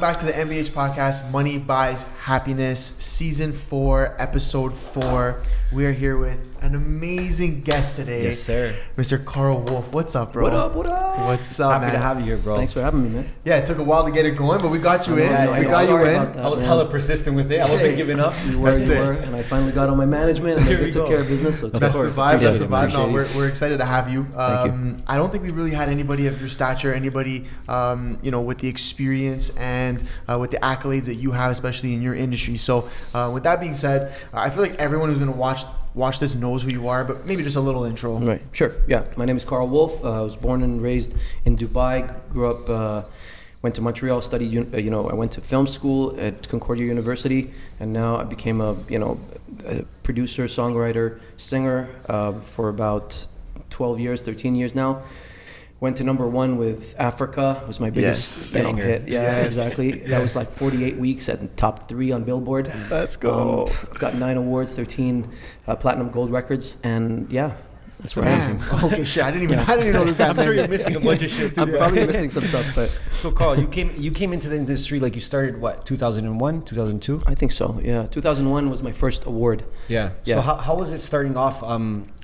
back to the MBH podcast, Money Buys Happiness, Season 4, Episode 4. We are here with an amazing guest today. Yes, sir. Mr. Karl Wolf. What's up, bro? What up, what up? What's up, Happy man? to have you here, bro. Thanks for having me, man. Yeah, it took a while to get it going, but we got you in. I We know. got you Sorry in. about that, I was man. hella persistent with it. I wasn't giving up. You were, That's you it. were, and I finally got on my management, and Here they we took go. care of business. So it's That's the of course. vibe. That's the Appreciate vibe. No, it. we're excited to have you. Thank you. I don't think we really had anybody of your stature, anybody, with the experience and with the accolades that you have, especially in your industry. So, with that being said, I feel like everyone who's going to watch this knows who you are, but maybe just a little intro. Right, sure. Yeah, my name is Karl Wolf. I was born and raised in Dubai. Grew up, went to Montreal, studied. I went to film school at Concordia University, and now I became a producer, songwriter, singer for about 12 years, 13 years now. Went to number 1 with Africa. Was my biggest Banger. hit. Yeah, Yes. exactly. That Yes. was like 48 weeks at top 3 on Billboard. Let's go. Got 9 awards, 13 platinum gold records, and yeah, that's where I am. Damn. Okay, shit. I didn't even know this that I'm sure many. you're missing a bunch of shit, too. I'm probably missing some stuff, but So, Carl, you came into the industry, like you started, what, 2001, 2002? I think so. Yeah, 2001 was my first award. Yeah. Yeah. So how was it starting off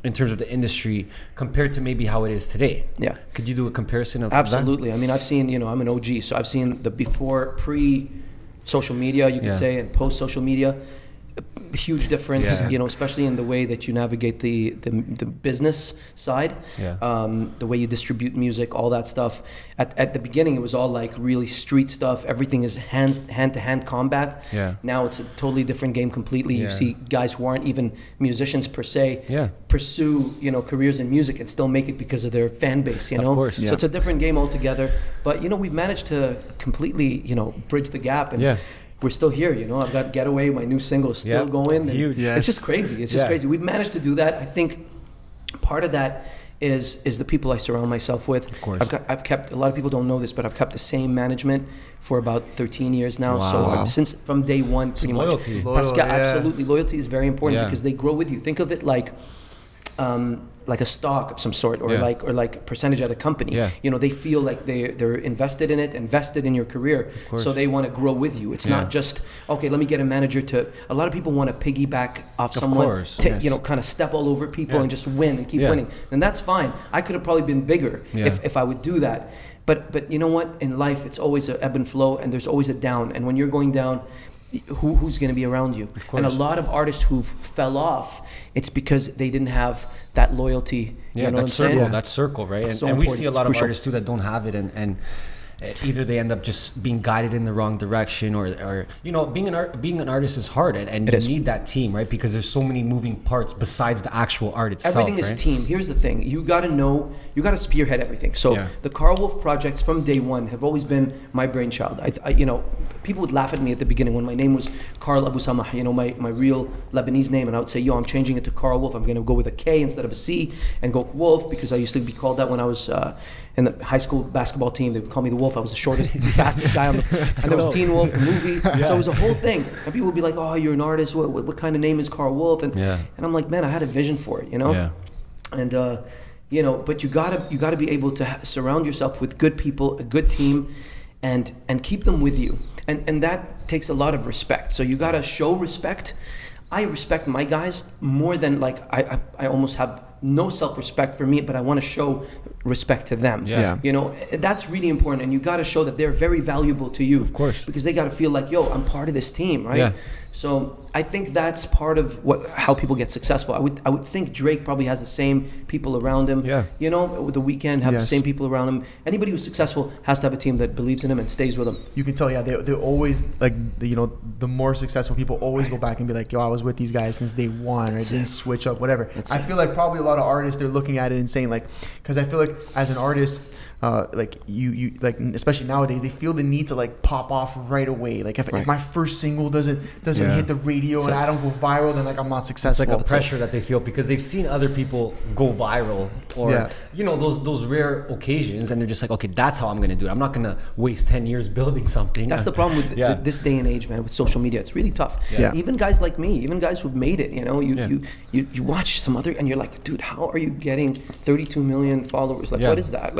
in terms of the industry compared to maybe how it is today? Yeah, Could you do a comparison of absolutely. I mean, I've seen, I'm an OG, so I've seen the before, pre-social media, you could Yeah. say, and post-social media. A huge difference, Yeah. especially in the way that you navigate the business side, Yeah. the way you distribute music, all that stuff. At the beginning, it was all like really street stuff. Everything is hand-to-hand combat. Yeah. Now it's a totally different game completely. You Yeah. see guys who aren't even musicians per se Yeah. pursue, careers in music and still make it because of their fan base, Of course. So Yeah. it's a different game altogether. But, we've managed to completely, bridge the gap. And Yeah. we're still here, I've got Getaway, my new single, is still Yeah. going. And Huge. It's just crazy. It's just Yeah. crazy. We've managed to do that. I think part of that is the people I surround myself with. Of course. I've kept, a lot of people don't know this, but I've kept the same management for about 13 years now. Wow. So Wow. since from day one, pretty much. loyalty. Loyal, yeah. Absolutely. Loyalty is very important Yeah. because they grow with you. Think of it like a stock of some sort, or Yeah. like a percentage at a company. Yeah. They feel like they're invested in it, invested in your career, course. so they want to grow with you. It's Yeah. not just, okay, let me get a manager to. A lot of people want to piggyback off someone, course. Yes. kind of step all over people Yeah. and just win and keep Yeah. winning. And that's fine. I could have probably been bigger Yeah. if I would do that. But you know what? In life, it's always an ebb and flow, and there's always a down. And when you're going down, who's going to be around you? And a course. lot of artists who fell off, it's because they didn't have that loyalty. Yeah, you know what I'm that circle, saying? Yeah. that circle, right? And, So and we important. see a It's lot of crucial. artists too that don't have it, and either they end up just being guided in the wrong direction, or being an artist is hard, and It you is. need that team, right? Because there's so many moving parts besides the actual art itself. Everything right? is team. Here's the thing. You got to spearhead everything. So Yeah. the Karl Wolf projects from day one have always been my brainchild. People would laugh at me at the beginning when my name was Karl Abu Samah, my real Lebanese name. And I would say, I'm changing it to Karl Wolf. I'm going to go with a K instead of a C and go Wolf, because I used to be called that when I was in the high school basketball team. They would call me the Wolf. I was the shortest, fastest guy on the, and there was Teen Wolf, the movie. So it was a whole thing. And people would be like, oh, you're an artist. What kind of name is Karl Wolf? And I'm like, man, I had a vision for it, Yeah. And but you gotta be able to surround yourself with good people, a good team, and keep them with you, and that takes a lot of respect. So you gotta show respect. I respect my guys more than I almost have no self-respect for me, but I want to show respect to them. Yeah. That's really important, and you got to show that they're very valuable to you. Of course. Because they got to feel like, I'm part of this team, right? Yeah. So I think that's part of how people get successful. I would think Drake probably has the same people around him. Yeah. With The Weeknd have the Yes. same people around him. Anybody who's successful has to have a team that believes in him and stays with him. You can tell, they always, the more successful people always go back and be like, I was with these guys since day one, right? Didn't switch up, whatever. I feel like probably a lot of artists, they're looking at it and saying, because I feel like as an artist, you especially nowadays, they feel the need to pop off right away. If my first single doesn't Yeah. hit the radio and I don't go viral, then I'm not successful. It's like a pressure that they feel because they've seen other people go viral, or those rare occasions, and they're just like, okay, that's how I'm gonna do it. I'm not gonna waste 10 years building something. That's the problem with this day and age, man. With social media, it's really tough. Yeah. Even guys like me, even guys who've made it, you watch some other, and you're like, dude, how are you getting 32 million followers? What is that?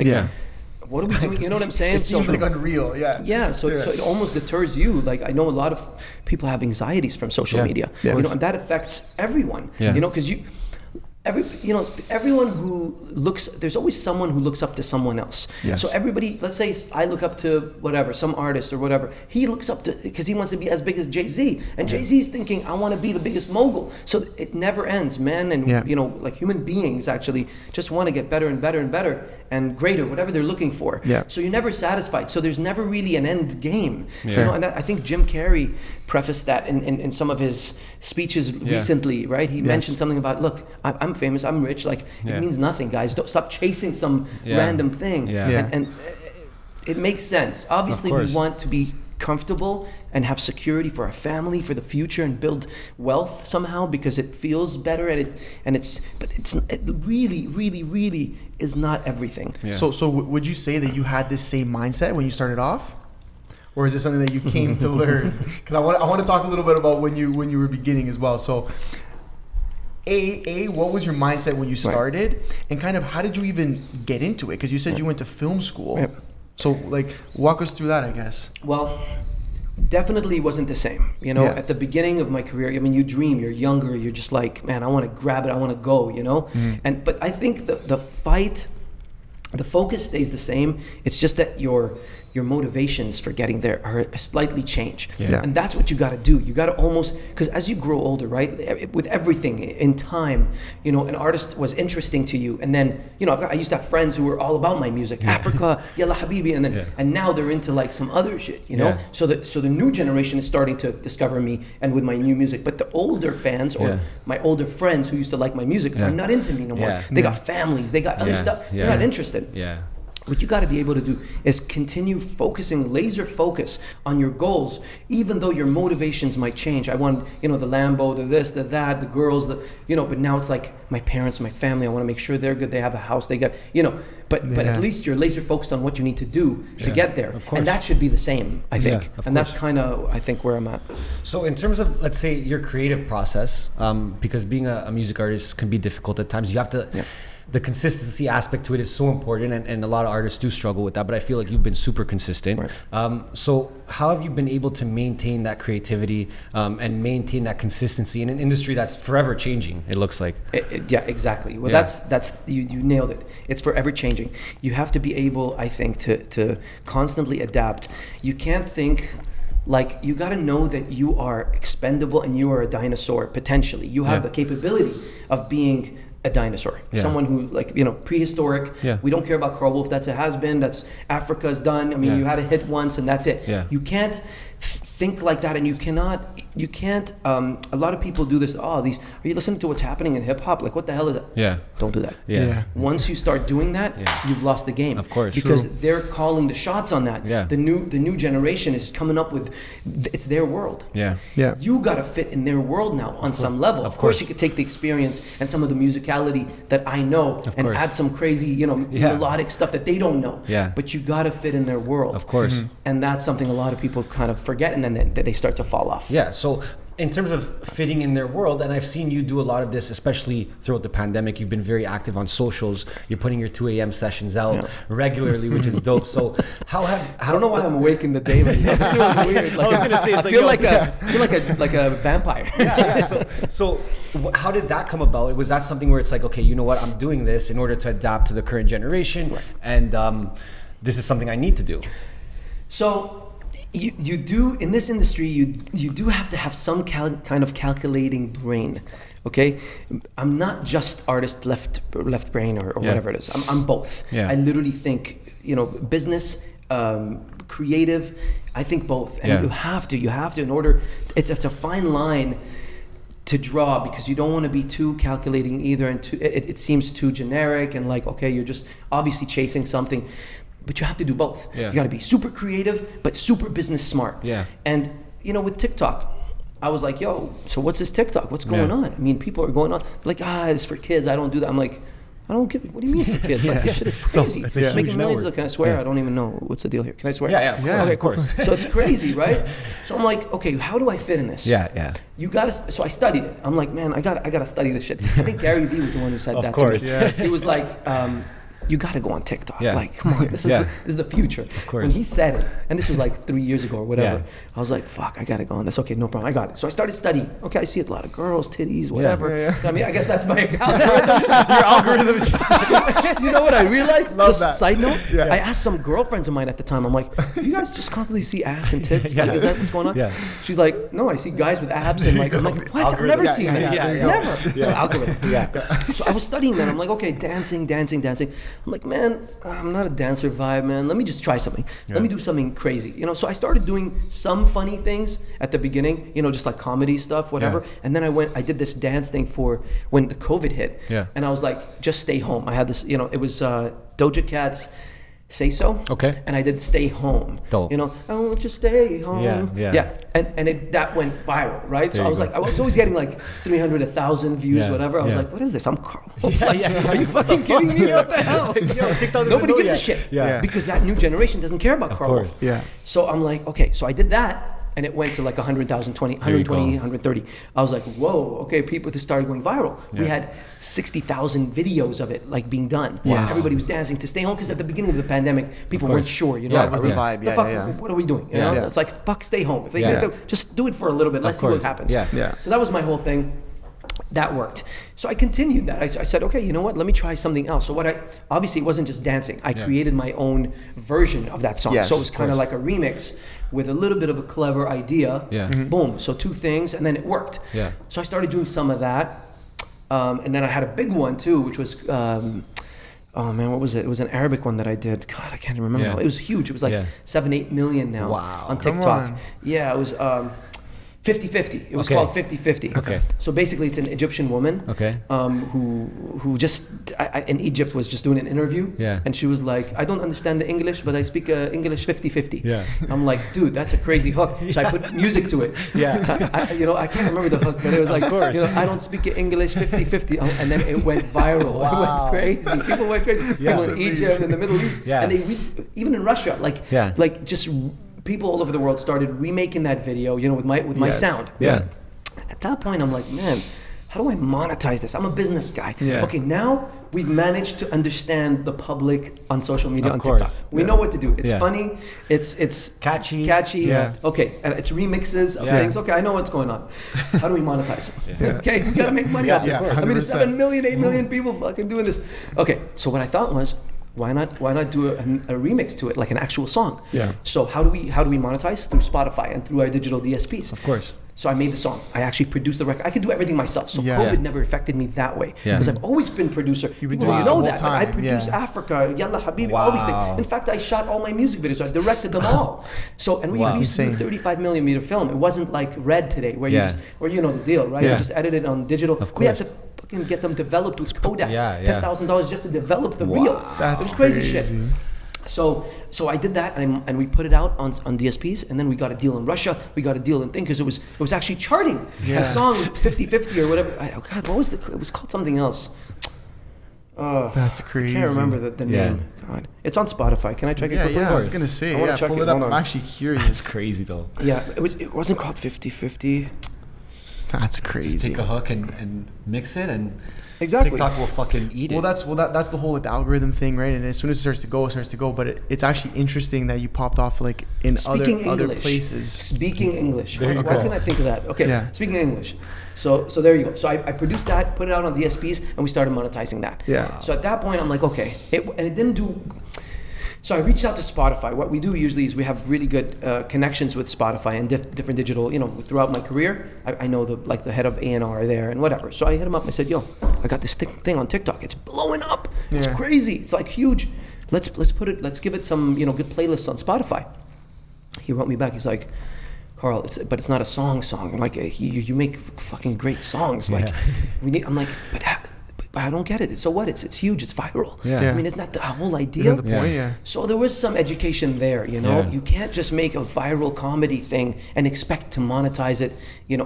what are we doing? You know what I'm saying? It seems like unreal. Yeah. Yeah. So it almost deters you. Like I know a lot of people have anxieties from social media. Yeah. You know, and that affects everyone. Yeah. You know, because everyone who looks, there's always someone who looks up to someone else. Yes. So everybody, let's say I look up to whatever, some artist or whatever, he looks up to, because he wants to be as big as Jay-Z. And Jay-Z's thinking, I want to be the biggest mogul. So it never ends, man. And, you know, like human beings actually just want to get better and better and better and greater, whatever they're looking for. Yeah. So you're never satisfied. So there's never really an end game. Yeah. You know, and I think Jim Carrey prefaced that in some of his speeches recently, right? He mentioned something about, look, I'm famous, I'm rich, like it means nothing, guys. Don't stop chasing some random thing. And it makes sense. Obviously, we want to be comfortable and have security for our family, for the future, and build wealth somehow because it feels better but it really, really, really is not everything. Yeah. So would you say that you had this same mindset when you started off? Or is it something that you came to learn? Because I want to talk a little bit about when you were beginning as well. So what was your mindset when you started, and kind of how did you even get into it? Because you said you went to film school. Yep. So like walk us through that, I guess. Well, definitely wasn't the same. You know, at the beginning of my career, I mean, you dream, you're younger, you're just like, man, I want to grab it, I want to go, you know? But I think the fight, the focus stays the same. It's just that your motivations for getting there are slightly changed. And that's what you got to do. You got to almost, because as you grow older, right, with everything in time, you know, an artist was interesting to you, and then, you know, I used to have friends who were all about my music, Africa, Yalla Habibi, and then and now they're into like some other shit, you know. So the new generation is starting to discover me and with my new music, but the older fans or my older friends who used to like my music are not into me no more. They got families, they got other stuff. They're not interested. What you got to be able to do is continue focusing, laser focus on your goals, even though your motivations might change. I want, you know, the Lambo, the this, the that, the girls, you know, but now it's like my parents, my family, I want to make sure they're good, they have a house, they got, you know, but at least you're laser focused on what you need to do to get there. And that should be the same, I think. And that's kind of, I think, where I'm at. So in terms of, let's say, your creative process, because being a music artist can be difficult at times, you have to... The consistency aspect to it is so important, and a lot of artists do struggle with that, but I feel like you've been super consistent. So how have you been able to maintain that creativity and maintain that consistency in an industry that's forever changing, it looks like? Yeah, exactly. Well, that's you nailed it. It's forever changing. You have to be able, I think, to constantly adapt. You can't think... Like, you got to know that you are expendable and you are a dinosaur, potentially. You have the capability of being a dinosaur. Someone who, like, you know, prehistoric. We don't care about Karl Wolf. That's a has-been. That's Africa's done. I mean, you had a hit once and that's it. You can't think like that, and you can't, a lot of people do this, are you listening to what's happening in hip-hop? Like, what the hell is it? Don't do that. Once you start doing that, you've lost the game. Of course. Because they're calling the shots on that. The new generation is coming up with, it's their world. You got to fit in their world now on some level. Of course, you could take the experience and some of the musicality that I know and add some crazy, you know, melodic stuff that they don't know. But you got to fit in their world. Of course. And that's something a lot of people kind of forget, and then they start to fall off. So in terms of fitting in their world, and I've seen you do a lot of this, especially throughout the pandemic, you've been very active on socials. You're putting your 2 a.m. sessions out regularly, which is dope. So I don't know why I'm awake in the day. Like, it's really weird. Like, I was gonna say, it's I feel like a vampire. So how did that come about? Was that something where it's like, okay, you know what, I'm doing this in order to adapt to the current generation, and this is something I need to do? So you do, in this industry, you do have to have some kind of calculating brain, okay? I'm not just artist left brain or whatever it is. I'm both. I literally think, you know, business, creative, I think both. And you have to in order, it's a fine line to draw, because you don't want to be too calculating either, and it seems too generic and like, okay, you're just obviously chasing something. But you have to do both. You got to be super creative, but super business smart. And, you know, with TikTok, I was like, yo, so what's this TikTok? What's going on? I mean, people are going on, like, it's for kids. I don't do that. I'm like, I don't give, what do you mean for kids? Like, this shit is crazy. It's making millions. Look, can I swear? I don't even know. What's the deal here? Can I swear? Of course. Okay, of course. So it's crazy, right? So I'm like, okay, how do I fit in this? You gotta, so I studied it. I'm like, man, I gotta study this shit. I think Gary Vee was the one who said that to me. He was like, you got to go on TikTok. Yeah. Like, come on, this is the future. Of course. When he said it, and this was like 3 years ago or whatever, I was like, fuck, I got to go on this. Okay, no problem, I got it. So I started studying. Okay, I see a lot of girls, titties, whatever. I mean, I guess that's my algorithm. Your algorithm is just You know what I realized? Love Just that. side note, Yeah. I asked some girlfriends of mine at the time, I'm like, you guys just constantly see ass and tits? Like, is that what's going on? Yeah. She's like, no, I see guys with abs and like, I'm like, what? I've Algorithm. never Yeah, seen yeah, that. yeah, there you go. Never. So algorithm. So I was studying that. I'm like, okay, dancing. I'm like, man, I'm not a dancer vibe, man. Let me just try something. Let me do something crazy. You know, so I started doing some funny things at the beginning, you know, just like comedy stuff, whatever. Yeah. And then I did this dance thing for when the COVID hit. Yeah. And I was like, just stay home. I had this, you know, it was Doja Cat's Say So. Okay. And I did Stay Home. Dope. You know, I want you to stay home. Yeah. And that went viral, right? There So I you was go. like, I was always getting like 300, 1,000 views, Yeah, whatever. I was yeah. like, what is this? I'm Karl Wolf. Are you fucking kidding me? What the hell? Nobody gives a shit. Yeah. Because that new generation doesn't care about Karl course. Wolf. Yeah. So I'm like, okay, so I did that. And it went to like 100,000, 120, 130. I was like, whoa, okay, people just started going viral. We had 60,000 videos of it like being done. Yes. Everybody was dancing to stay home because at the beginning of the pandemic, people course. weren't sure, you know. Yeah, That was the vibe. The Yeah, fuck, yeah. what are we doing? You Yeah. know? Yeah. It's like, fuck, stay home. If they Yeah. say stay, just do it for a little bit. Let's see what course. happens. Yeah. Yeah. So that was my whole thing. That worked. So I continued that. I said, okay, you know what? Let me try something else. So obviously it wasn't just dancing. I created my own version of that song. Yes, so it was of kind of course. like a remix with a little bit of a clever idea. Yeah. Boom. So two things, and then it worked. Yeah. So I started doing some of that. And then I had a big one too, which was, oh man, what was it? It was an Arabic one that I did. God, I can't remember. Yeah. It was huge. It was like 7-8 million now Wow. on Come TikTok. on. Yeah, it was 50-50. It was Okay. called 50-50. Okay. So basically, it's an Egyptian woman Okay. who just in Egypt was just doing an interview. Yeah. And she was like, I don't understand the English, but I speak English 50-50. Yeah. I'm like, dude, that's a crazy hook. So I put music to it. Yeah. I can't remember the hook, but it was like, course. I don't speak English 50-50. And then it went viral. Wow. It went crazy. People went crazy. Yeah. People in Egypt, in the Middle East. Yeah. And even in Russia, like just people all over the world started remaking that video, with my Yes. sound. Yeah. At that point, I'm like, man, how do I monetize this? I'm a business guy. Yeah. Okay, now we've managed to understand the public on social media, Of on course. TikTok. We know what to do. It's Yeah. funny. It's Catchy. Yeah. Okay, and it's remixes of Yeah. things. Okay, I know what's going on. How do we monetize? Okay, we gotta make money off Yeah, this. of course. I mean, there's 100%. 7 million, 8 million people fucking doing this. Okay, so what I thought was, why not do a remix to it, like an actual song? Yeah. So how do we monetize? Through Spotify and through our digital DSPs. Of course. So I made the song. I actually produced the record. I could do everything myself. So Yeah. COVID Yeah. never affected me that way. Yeah. Because I've always been producer. You've been People doing it know the that. whole Like, I time, produce yeah. Africa, Yalla Habibi, all these Wow. things. In fact, I shot all my music videos. I directed them all. So, and we Wow. used to do Insane. 35 millimeter film. It wasn't like Red today, where Yeah. you know the deal, right? Yeah. You just edit it on digital. Of We had course. to fucking get them developed with Kodak. Yeah, yeah. $10,000 just to develop the Wow. reel. That's it was crazy shit. crazy. So I did that, and we put it out on DSPs, and then we got a deal in Russia. We got a deal in thing because it was actually charting. Yeah. A song 50-50 or whatever. God, what was it was called something else. That's crazy. I can't remember the Yeah. name. God, it's on Spotify. Can I check it Yeah, quickly? yeah. I was gonna say, I wanna yeah. check Pull it. it up. Hold on. I'm actually It's curious. crazy though. Yeah, it wasn't called 50-50. That's crazy. Just take a hook and mix it, and Exactly. TikTok will fucking eat it. That's the whole like, the algorithm thing, right? And as soon as it starts to go. But it's actually interesting that you popped off like in Speaking other English. places. Speaking English. There you Why go. can I think of that? Okay. Yeah. Speaking English. So there you go. So I produced that, put it out on DSPs, and we started monetizing that. Yeah. So at that point, I'm like, okay. And it didn't do. So I reached out to Spotify. What we do usually is we have really good connections with Spotify and different digital. Throughout my career, I know the head of A&R there and whatever. So I hit him up and I said, yo, I got this thing on TikTok. It's blowing up. It's Yeah. crazy. It's like huge. Let's Let's give it some good playlists on Spotify. He wrote me back. He's like, Karl, it's not a song. I'm like, you make fucking great songs. Like, I'm like, but I don't get it. So what? It's huge. It's viral. Yeah. Yeah. I mean, isn't that the whole idea? Isn't the point? Yeah. So there was some education there, Yeah. You can't just make a viral comedy thing and expect to monetize it,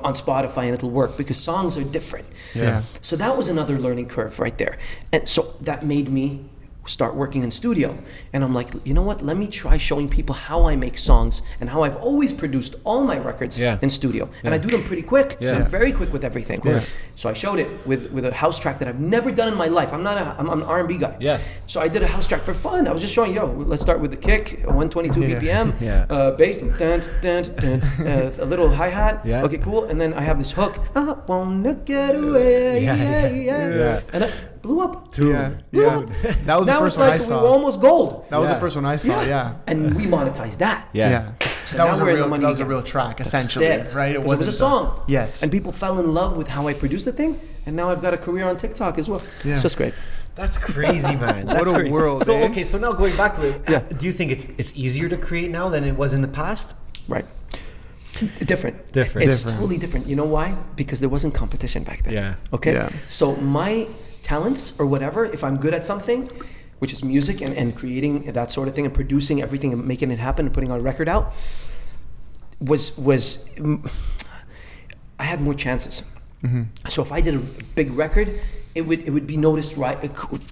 on Spotify and it'll work because songs are different. Yeah. So that was another learning curve right there. And so that made me start working in studio. And I'm like, you know what? Let me try showing people how I make songs and how I've always produced all my records in studio. And I do them pretty quick. I'm very quick with everything. So I showed it with a house track that I've never done in my life. I'm an R&B guy. So I did a house track for fun. I was just showing, let's start with the kick, 122 BPM, bass, dun, dun, dun, a little hi-hat. Okay, cool. And then I have this hook. I wanna get away. And I blew up. Blew up. That was the first one I saw. We were almost gold. That was the first one I saw. And we monetized that. So that was a real track, essentially, right? It was a song. Yes. And people fell in love with how I produced the thing, and now I've got a career on TikTok as well. It's just great. That's crazy, man. That's what a crazy. world. So okay, so now going back to it, do you think it's easier to create now than it was in the past? Right. Different. It's totally different. You know why? Because there wasn't competition back then. Okay. So my talents or whatever, if I'm good at something, which is music and creating that sort of thing and producing everything and making it happen and putting our record out, was I had more chances. So if I did a big record, it would be noticed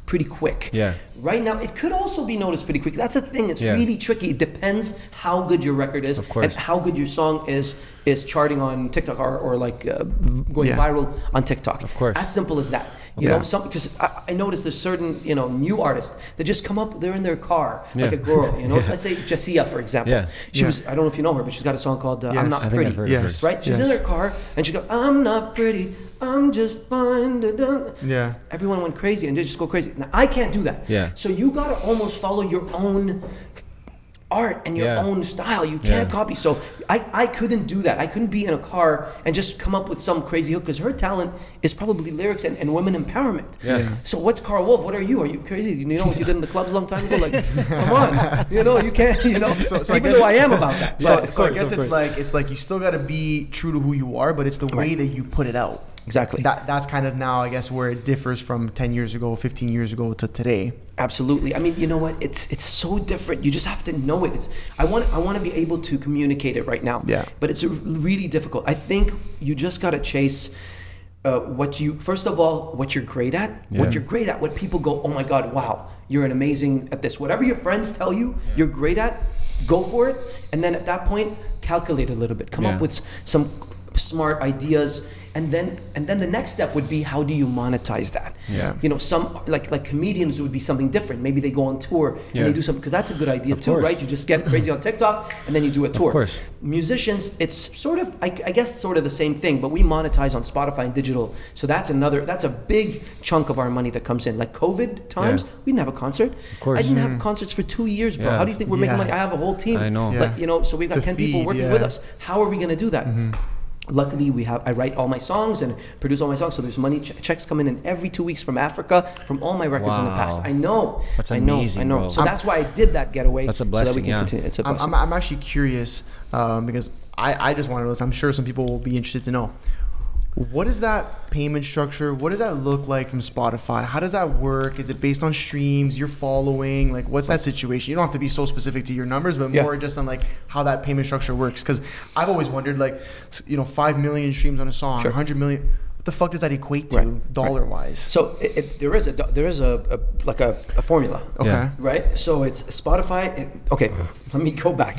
pretty quick. Right now, it could also be noticed pretty quick. That's the thing. It's really tricky. It depends how good your record is and how good your song is charting on TikTok or like going viral on TikTok. Of course. As simple as that. You know, because I noticed there's certain new artists that just come up. They're in their car like a girl. Let's say Jessia, for example. She was. I don't know if you know her, but she's got a song called "I'm Not Pretty." Right? She's in her car and she goes, "I'm not pretty. I'm just fine." Everyone went crazy and they just go crazy. Now I can't do that. So you gotta almost follow your own art and your own style. You can't copy. So I couldn't do that. I couldn't be in a car and just come up with some crazy hook because her talent is probably lyrics and women empowerment. So what's Karl Wolf? What are you? Are you crazy? You know what you did in the clubs a long time ago? Like, come on. You can't, So even though I am about that. So I guess it's like you still gotta be true to who you are, but it's the way that you put it out. Exactly. That's kind of now, I guess, where it differs from 10 years ago, 15 years ago to today. Absolutely. I mean, you know what? It's so different. You just have to know it. I want to be able to communicate it right now. But it's really difficult. I think you just got to chase what you're great at. What you're great at. What people go, oh my God, wow, you're an amazing at this. Whatever your friends tell you you're great at, go for it. And then at that point, calculate a little bit. Come up with some smart ideas. And then the next step would be, how do you monetize that? Some like comedians would be something different. Maybe they go on tour and they do something, because that's a good idea too, right? You just get crazy on TikTok and then you do a tour. Of course. Musicians, it's sort of, I guess, sort of the same thing, but we monetize on Spotify and digital. So that's a big chunk of our money that comes in. Like COVID times, we didn't have a concert. Of course. I didn't have concerts for 2 years, bro. How do you think we're making money? I have a whole team. I know. But so we've got 10 people working with us. How are we going to do that? Luckily, I write all my songs and produce all my songs, so there's money checks coming in every 2 weeks from Africa from all my records in the past. I know. That's amazing, I know. bro. So that's why I did that getaway. That's a blessing. So that we can continue. It's a blessing. I'm actually curious because I just want to know this. I'm sure some people will be interested to know. What is that payment structure? What does that look like from Spotify? How does that work? Is it based on streams you're following? Like, what's that situation? You don't have to be so specific to your numbers, but more just on like how that payment structure works. Because I've always wondered, like, 5 million streams on a song, 100 million. What the fuck does that equate to dollar-wise? So there is a formula. Okay. Right. So it's Spotify. Okay. Let me go back.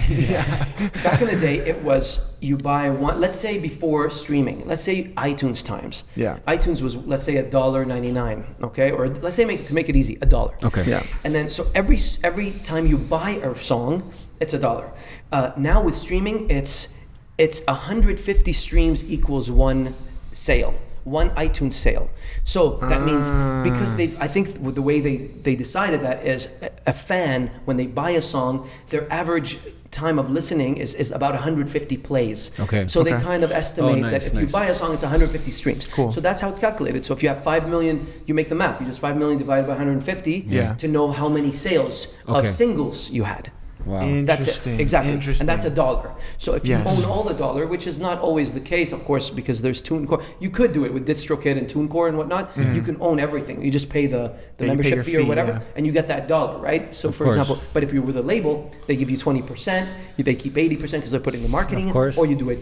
Back in the day, it was you buy one. Let's say before streaming. Let's say iTunes times. iTunes was, let's say, $1.99. Okay. Or let's say to make it easy, $1. Okay. And then so every time you buy a song, it's $1. Now with streaming, it's 150 streams equals one sale. One iTunes sale. So that means, because I think with the way they decided that is, a fan, when they buy a song, their average time of listening is about 150 plays. Okay. So they kind of estimate that if you buy a song, it's 150 streams. Cool. So that's how it's calculated. So if you have 5 million, you make the math. You just 5 million divided by 150 to know how many sales of singles you had. Wow. That's it. Exactly. Interesting. And that's $1. So if you Yes. own all the $1, which is not always the case, of course, because there's TuneCore. You could do it with DistroKid and TuneCore and whatnot. You can own everything. You just pay the you membership pay your fee or fee, whatever, yeah. and you get that $1, right? So for course. example, but if you're with a label, they give you 20%. They keep 80% because they're putting the marketing Of in. course. Or you do a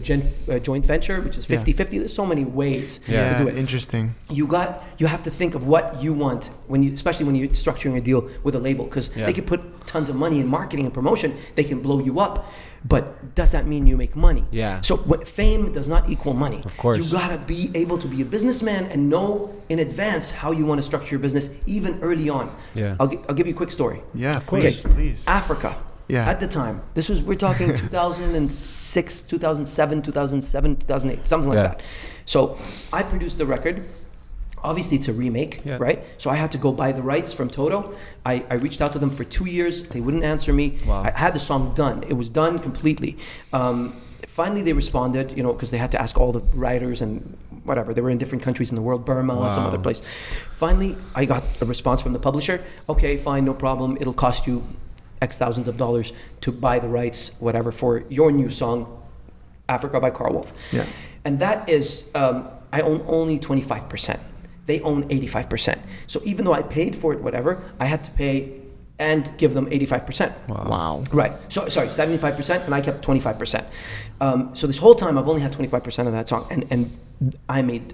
joint venture, which is 50-50. There's so many ways Yeah, to do it. interesting. You have to think of what you want especially when you're structuring a deal with a label, because they could put tons of money in marketing and promotion. They can blow you up, but does that mean you make money? Yeah. So fame does not equal money. Of course. You gotta be able to be a businessman and know in advance how you want to structure your business, even early on. Yeah. I'll give you a quick story. Yeah, Okay. please. Africa. Yeah. At the time, we're talking 2006, 2007, 2008, something like Yeah. that. So I produced the record. Obviously, it's a remake, right? So I had to go buy the rights from Toto. I reached out to them for 2 years. They wouldn't answer me. Wow. I had the song done. It was done completely. Finally, they responded, because they had to ask all the writers and whatever. They were in different countries in the world, Burma, Wow. some other place. Finally, I got a response from the publisher. Okay, fine, no problem. It'll cost you X thousands of dollars to buy the rights, whatever, for your new song, Africa by Karl Wolf. Yeah. And that is, I own only 25%. They own 85%. So even though I paid for it, whatever, I had to pay and give them 85%. Wow. Right. So sorry, 75%, and I kept 25%. So this whole time, I've only had 25% of that song, and I made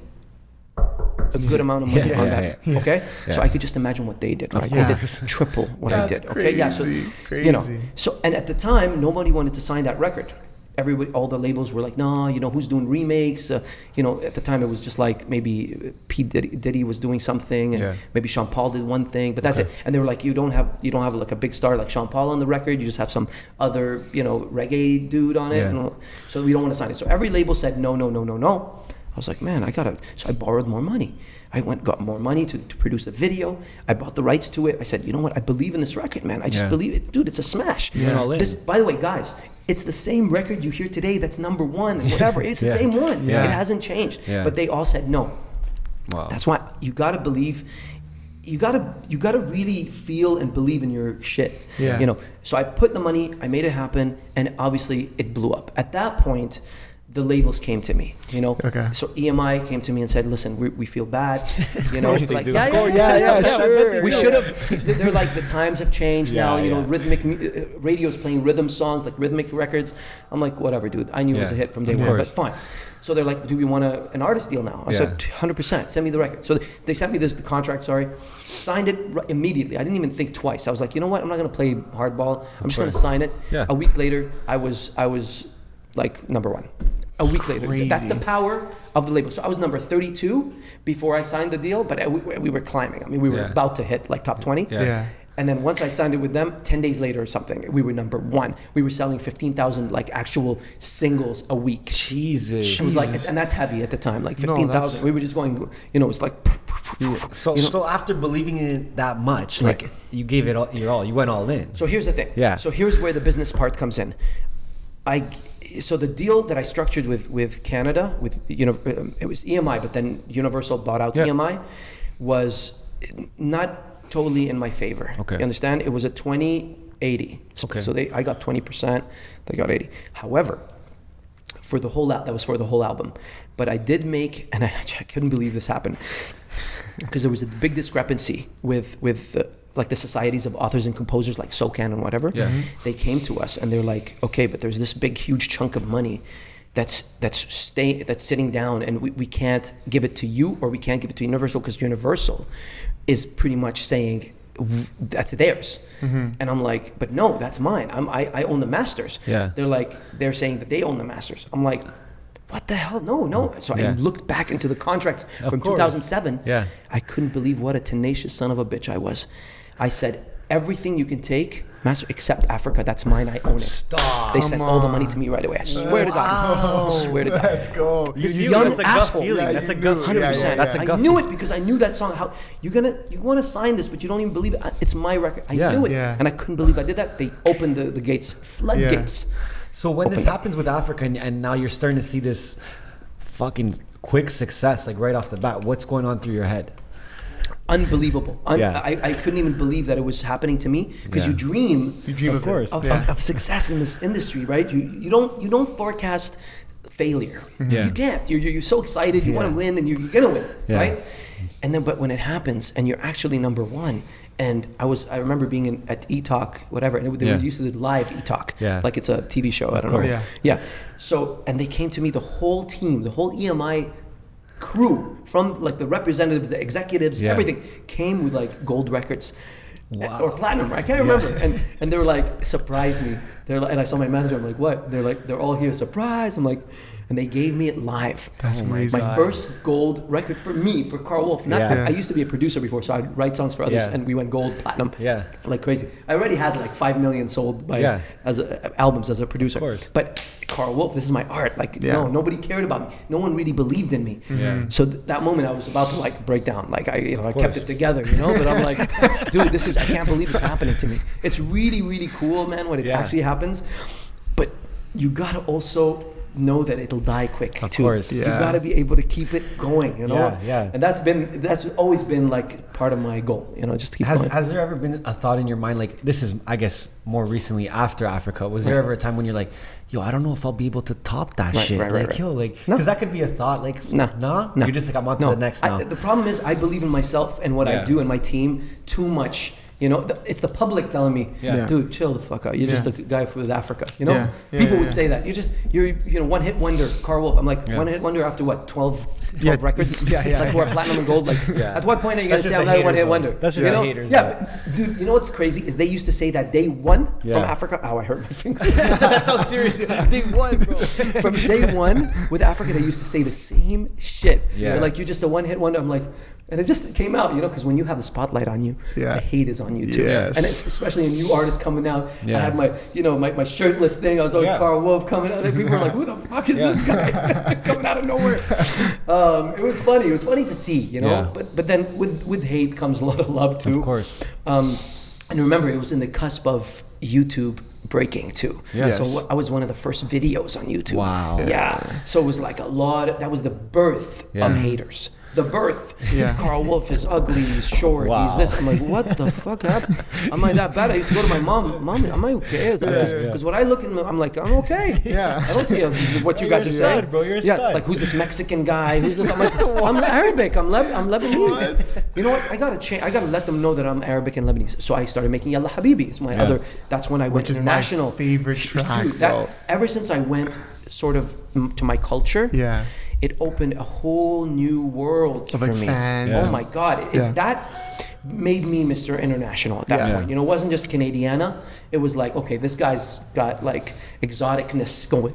a good amount of money on that. Okay. Yeah. So I could just imagine what they did. Right? course. They did triple what I That's did. Okay. Yeah. So crazy. So and at the time, nobody wanted to sign that record. Everybody, all the labels were like, no, who's doing remakes? At the time it was just like maybe P. Diddy was doing something, and maybe Sean Paul did one thing, but that's it. And they were like, you don't have like a big star like Sean Paul on the record. You just have some other, reggae dude on it. So we don't want to sign it. So every label said no. I was like, man, so I borrowed more money. I got more money to produce the video. I bought the rights to it. I said, you know what? I believe in this record, man. I just believe it. Dude, it's a smash. By the way, guys, it's the same record you hear today that's number one and whatever. It's the same one. Yeah. It hasn't changed. Yeah. But they all said no. Wow. That's why you gotta believe. You gotta really feel and believe in your shit. Yeah. So I put the money. I made it happen, and obviously it blew up. At that point, the labels came to me, Okay. So EMI came to me and said, listen, we feel bad, course they like, do. Yeah, sure. we should have, they're like, the times have changed now, yeah. rhythmic, radio's playing rhythm songs, like rhythmic records. I'm like, whatever, dude. I knew it was a hit from day one, but fine. So they're like, do we want an artist deal now? I said, 100%, send me the record. So they sent me the contract, signed it immediately. I didn't even think twice. I was like, you know what? I'm not gonna play hardball. I'm just gonna sign it. Yeah. A week later, I was like number one. A week later. Crazy. That's the power of the label. So I was number 32 before I signed the deal, but we were climbing. I mean, we were about to hit like top 20. Yeah. And then once I signed it with them, 10 days later or something, we were number one. We were selling 15,000 like actual singles a week. Jesus. It was like, and that's heavy at the time, like No, 15,000. We were just going, it was like. So after believing in it that much, like you gave it all, you went all in. So here's the thing. Yeah. So here's where the business part comes in. So the deal that I structured with Canada, it was EMI, but then Universal bought out EMI, was not totally in my favor. Okay. You understand? It was a 20-80. Okay. So I got 20%, they got 80. However, that was for the whole album. But I did make, and I couldn't believe this happened, because there was a big discrepancy with like the societies of authors and composers like SOCAN and whatever. Yeah. Mm-hmm. They came to us and they're like, okay, but there's this big, huge chunk of money that's sitting down, and we can't give it to you, or we can't give it to Universal, because Universal is pretty much saying that's theirs. And I'm like, but no, that's mine. I own the masters. Yeah. They're saying that they own the masters. I'm like, what the hell? No. So I looked back into the contracts from 2007. Yeah. I couldn't believe what a tenacious son of a bitch I was. I said, everything you can take, master, except Africa, that's mine, I own it. Stop. They sent all the money to me right away. I swear to God. I swear to God. Let's go. This You- young that's a gut asshole. feeling. Yeah, That's a you gut knew. 100%. Yeah, That's a I gut knew feeling. it because I knew that song. How you want to sign this, but you don't even believe it. It's my record. I Yeah. knew it, Yeah. and I couldn't believe I did that. They opened the gates, floodgates. So when this happens with Africa, and now you're starting to see this fucking quick success, like right off the bat, what's going on through your head? unbelievable. Yeah. I couldn't even believe that it was happening to me, because Yeah. you dream of course. of success in this industry, right? You don't forecast failure. Yeah. You can't. You're so excited. You want to win, and you're gonna win, right? And then, but when it happens, and you're actually number one. And I remember being at eTalk, whatever, and they were used to the live eTalk, like it's a TV show. I don't know. Yeah. So, and they came to me, the whole team, the whole EMI crew, from like the representatives, the executives, everything came with like gold records. Wow. Or platinum, I can't remember. And they were like, surprised me. They're like, and I saw my manager, I'm like, what? They're like, they're all here, surprise. I'm like, and they gave me it live. That's amazing. My first gold record for me, for Karl Wolf. I used to be a producer before, so I'd write songs for others, and we went gold, platinum, like crazy. I already had like 5 million sold by albums as a producer. Of course. But Karl Wolf, this is my art. Like, no, nobody cared about me. No one really believed in me. So that moment, I was about to like break down. Like I kept it together, But I'm like, dude, I can't believe it's happening to me. It's really, really cool, man, when it actually happens. But you gotta also know that it'll die quick too. Of course. You gotta be able to keep it going, And that's always been like part of my goal, just to keep going. Has there ever been a thought in your mind, like, this is, I guess, more recently after Africa, was there ever a time when you're like, yo, I don't know if I'll be able to top that shit? Yo, like, because that could be a thought, like, no. You're just like, I'm on to the next now. The problem is I believe in myself and what I do and my team too much. It's the public telling me, dude, chill the fuck out. You're just a guy with Africa. People would say that. You're one hit wonder, Karl Wolf. I'm like, one hit wonder after what, 12 records? Like, we're platinum and gold. Like, at what point are you going to say I'm not a one hit wonder? That's just the haters. Yeah, but dude, you know what's crazy is they used to say that day one from Africa. Oh, I hurt my finger. That's how serious. Day one, bro. From day one with Africa, they used to say the same shit. They're like, you're just a one hit wonder. I'm like, and it just came out, because when you have the spotlight on you, the hate is on you too. Yes. And it's especially a new artist coming out. I had my, my shirtless thing. I was always Karl Wolf coming out. And people were like, who the fuck is this guy coming out of nowhere? It was funny. It was funny to see, But then with hate comes a lot of love too. Of course. And remember, it was in the cusp of YouTube breaking too. So I was one of the first videos on YouTube. Wow. Yeah. So it was like that was the birth of haters. The birth. Karl Wolf is ugly, he's short, he's this. I'm like, what the fuck happened? Am I that bad? I used to go to my mom, am I okay? Because when I look at him, I'm like, I'm okay. I don't see what you guys are saying. Bro, you're a stud. Like, who's this Mexican guy? Who's this? I'm like, I'm Arabic, I'm Lebanese. What? You know what? I gotta change. I gotta let them know that I'm Arabic and Lebanese. So I started making Yalla Habibi. It's my other. That's when I went international. Which is my favorite track. Dude, ever since I went sort of to my culture. It opened a whole new world for me. Fans. Oh my God. That made me Mr. International at that point. It wasn't just Canadiana. It was like, okay, this guy's got like exoticness going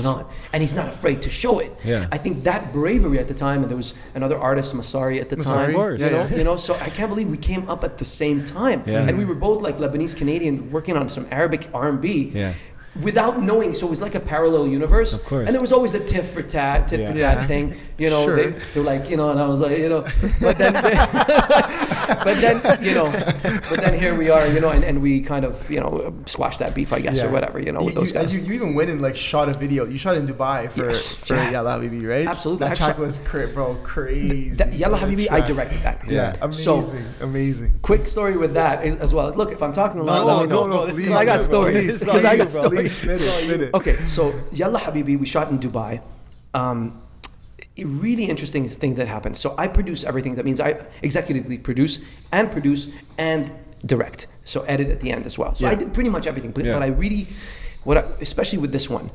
on. And he's not afraid to show it. I think that bravery at the time, and there was another artist, Masari, at the time. Of course. So I can't believe we came up at the same time. And we were both like Lebanese Canadian working on some Arabic R&B. Without knowing, so it was like a parallel universe. Of course. And there was always a tit for tat thing. They were like, and I was like, but then, but then here we are, and we kind of, squashed that beef, I guess, or whatever, with those guys. You even went and like shot a video. You shot in Dubai for Yalla Habibi, right? Absolutely. That track was crazy. Yalla Habibi, I directed that. Amazing. Quick story with that as well. Look, if I'm talking a lot, no, because I got stories. Because I got stories. Spit it. Okay, so Yalla Habibi, we shot in Dubai. A really interesting thing that happened. So I produce everything. That means I executively produce and direct. So edit at the end as well. So I did pretty much everything. But I really, especially with this one,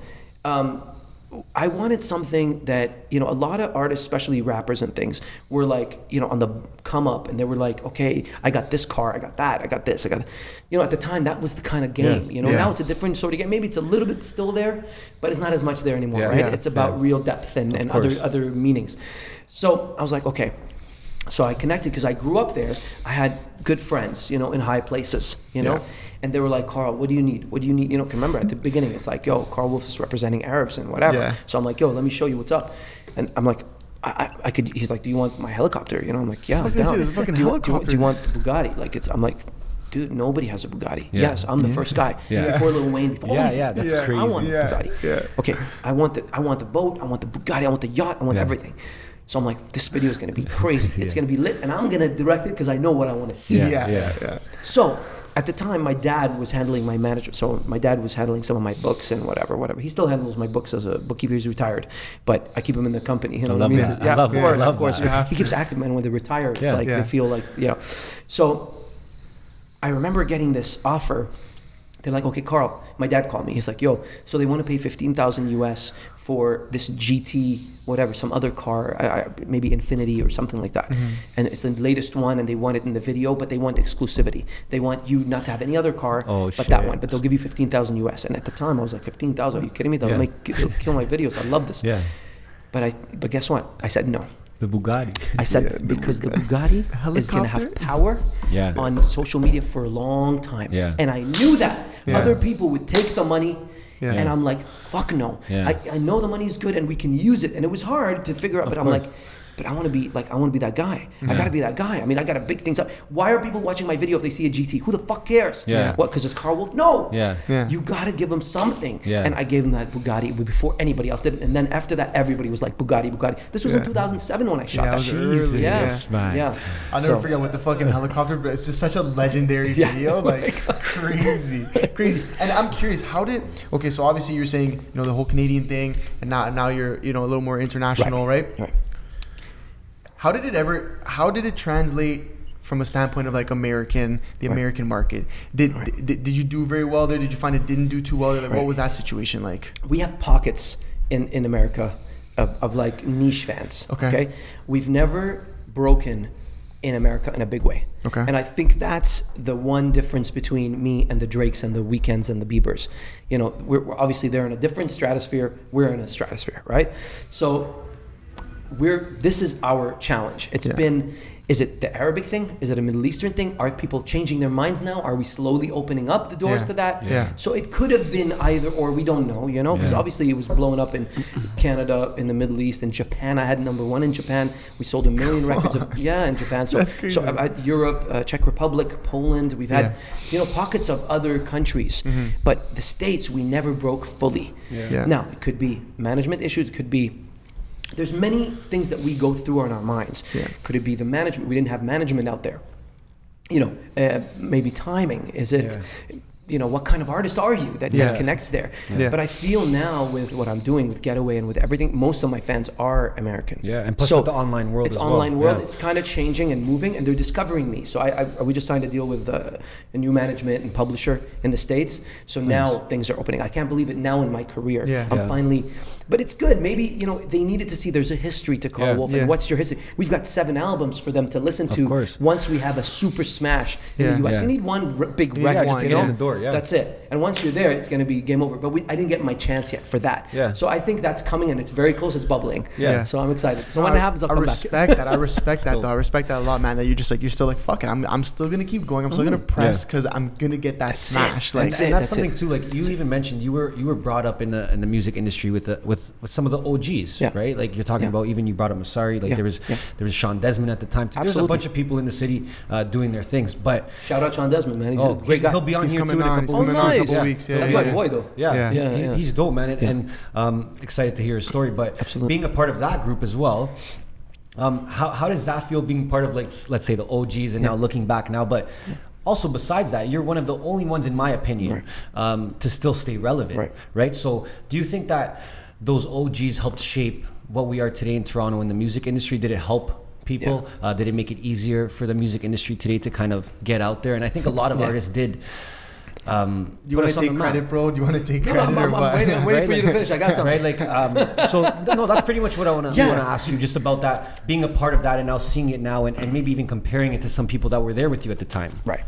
I wanted something that, a lot of artists, especially rappers and things, were like, on the come up, and they were like, okay, I got this car, I got that, I got this, I got, at the time that was the kind of game, now it's a different sort of game. Maybe it's a little bit still there, but it's not as much there anymore, right? It's about real depth and other meanings. So I was like, okay. So I connected because I grew up there. I had good friends, in high places, and they were like, Karl, what do you need? What do you need? Remember at the beginning, it's like, yo, Karl Wolf is representing Arabs and whatever. So I'm like, yo, let me show you what's up. And I'm like, I could. He's like, do you want my helicopter? I'm like, yeah, I'm down. Do you want the Bugatti? Like, I'm like, dude, nobody has a Bugatti. Yes, I'm the first guy. Before Lil Wayne. Before that's crazy. I want a Bugatti. Okay, I want the boat. I want the Bugatti. I want the yacht. I want everything. So I'm like, this video is going to be crazy. It's going to be lit, and I'm going to direct it because I know what I want to see. Yeah. So at the time, my dad was handling my management. So my dad was handling some of my books and whatever. He still handles my books as a bookkeeper. He's retired, but I keep him in the company. You know what I mean? That. Yeah, of course. That. He keeps active, man. When they retire, it's like they feel like, you know. So I remember getting this offer. They're like, okay, Karl, my dad called me. He's like, yo, so they want to pay $15,000 US for this GT, whatever, some other car, maybe Infinity or something like that. And it's the latest one, and they want it in the video, but they want exclusivity. They want you not to have any other car, but that one. But they'll give you $15,000 US. And at the time, I was like, 15,000? Are you kidding me? They'll kill my videos. I love this. Yeah. But guess what? I said no. The Bugatti. I said because the Bugatti is going to have power on social media for a long time. Yeah. And I knew that other people would take the money. And I'm like, fuck no. I know the money is good and we can use it. And it was hard to figure out, but I'm like, but I want to be that guy. I got to be that guy. I mean, I got to big things up. Why are people watching my video if they see a GT? Who the fuck cares? What, because it's Karl Wolf? No. You got to give them something. And I gave him that Bugatti before anybody else did. And then after that, everybody was like, Bugatti. This was in 2007 when I shot that. Jesus. I'll never forget with the fucking helicopter, but it's just such a legendary video. Like, crazy. And I'm curious, so obviously you're saying, you know, the whole Canadian thing, and now you're, you know, a little more international, right? How did it translate from a standpoint of like American market? Did you do very well there? Did you find it didn't do too well there? Like, what was that situation like? We have pockets in America of like niche fans. Okay. We've never broken in America in a big way. Okay. And I think that's the one difference between me and the Drakes and the Weekends and the Biebers. You know, we're obviously they're in a different stratosphere. We're in a stratosphere, right? So this is our challenge. It's been, is it the Arabic thing? Is it a Middle Eastern thing? Are people changing their minds now? Are we slowly opening up the doors to that? So it could have been either or, we don't know, you know, because obviously it was blowing up in Canada, in the Middle East, in Japan. I had #1 in Japan. We sold 1 million records in Japan. So, that's crazy. So Europe, Czech Republic, Poland, we've had, you know, pockets of other countries, but the States, we never broke fully. Now, it could be management issues, it could be, there's many things that we go through in our minds. Could it be the management? We didn't have management out there. You know, maybe timing. Is it, you know, what kind of artist are you that connects there? But I feel now with what I'm doing with Getaway and with everything, most of my fans are American. And plus with the online world it's as well. online world. It's kind of changing and moving, and they're discovering me. So we just signed a deal with a new management and publisher in the States. So now things are opening. I can't believe it now in my career. I'm finally, but it's good. Maybe, you know, they needed to see there's a history to Karl Wolf. And what's your history? We've got 7 albums for them to listen to once we have a super smash in the US. We need one big record just to get in the door. That's it. And once you're there, it's going to be game over. But I didn't get my chance yet for that. So I think that's coming, and it's very close. It's bubbling. So I'm excited. So when it happens, I'll come back. I respect that though. I respect that a lot, man. That you're still like, fuck it. I'm still gonna keep going. I'm still gonna press because I'm gonna get that smash. Like, and that's something too. Like you even mentioned, you were brought up in the music industry with some of the OGs, right? Like you're talking about, even you brought up Masari. Like there was Sean Desmond at the time too. There's a bunch of people in the city doing their things. But shout out Sean Desmond, man. He's a great guy. He'll be on here too in a couple weeks. That's my boy though. He's dope, man, and excited to hear his story. But being a part of that group as well, how does that feel, being part of, like, let's say the OGs and now looking back now, but also besides that, you're one of the only ones, in my opinion, to still stay relevant, right? So do you think that those OGs helped shape what we are today in Toronto in the music industry? Did it help people? Did it make it easier for the music industry today to kind of get out there? And I think a lot of artists did. Do you want to take credit, bro? Do you want to take credit? I'm waiting for you to finish. I got something. Right? Like, so no, that's pretty much what I want to ask you, just about that, being a part of that and now seeing it now, and maybe even comparing it to some people that were there with you at the time. Right.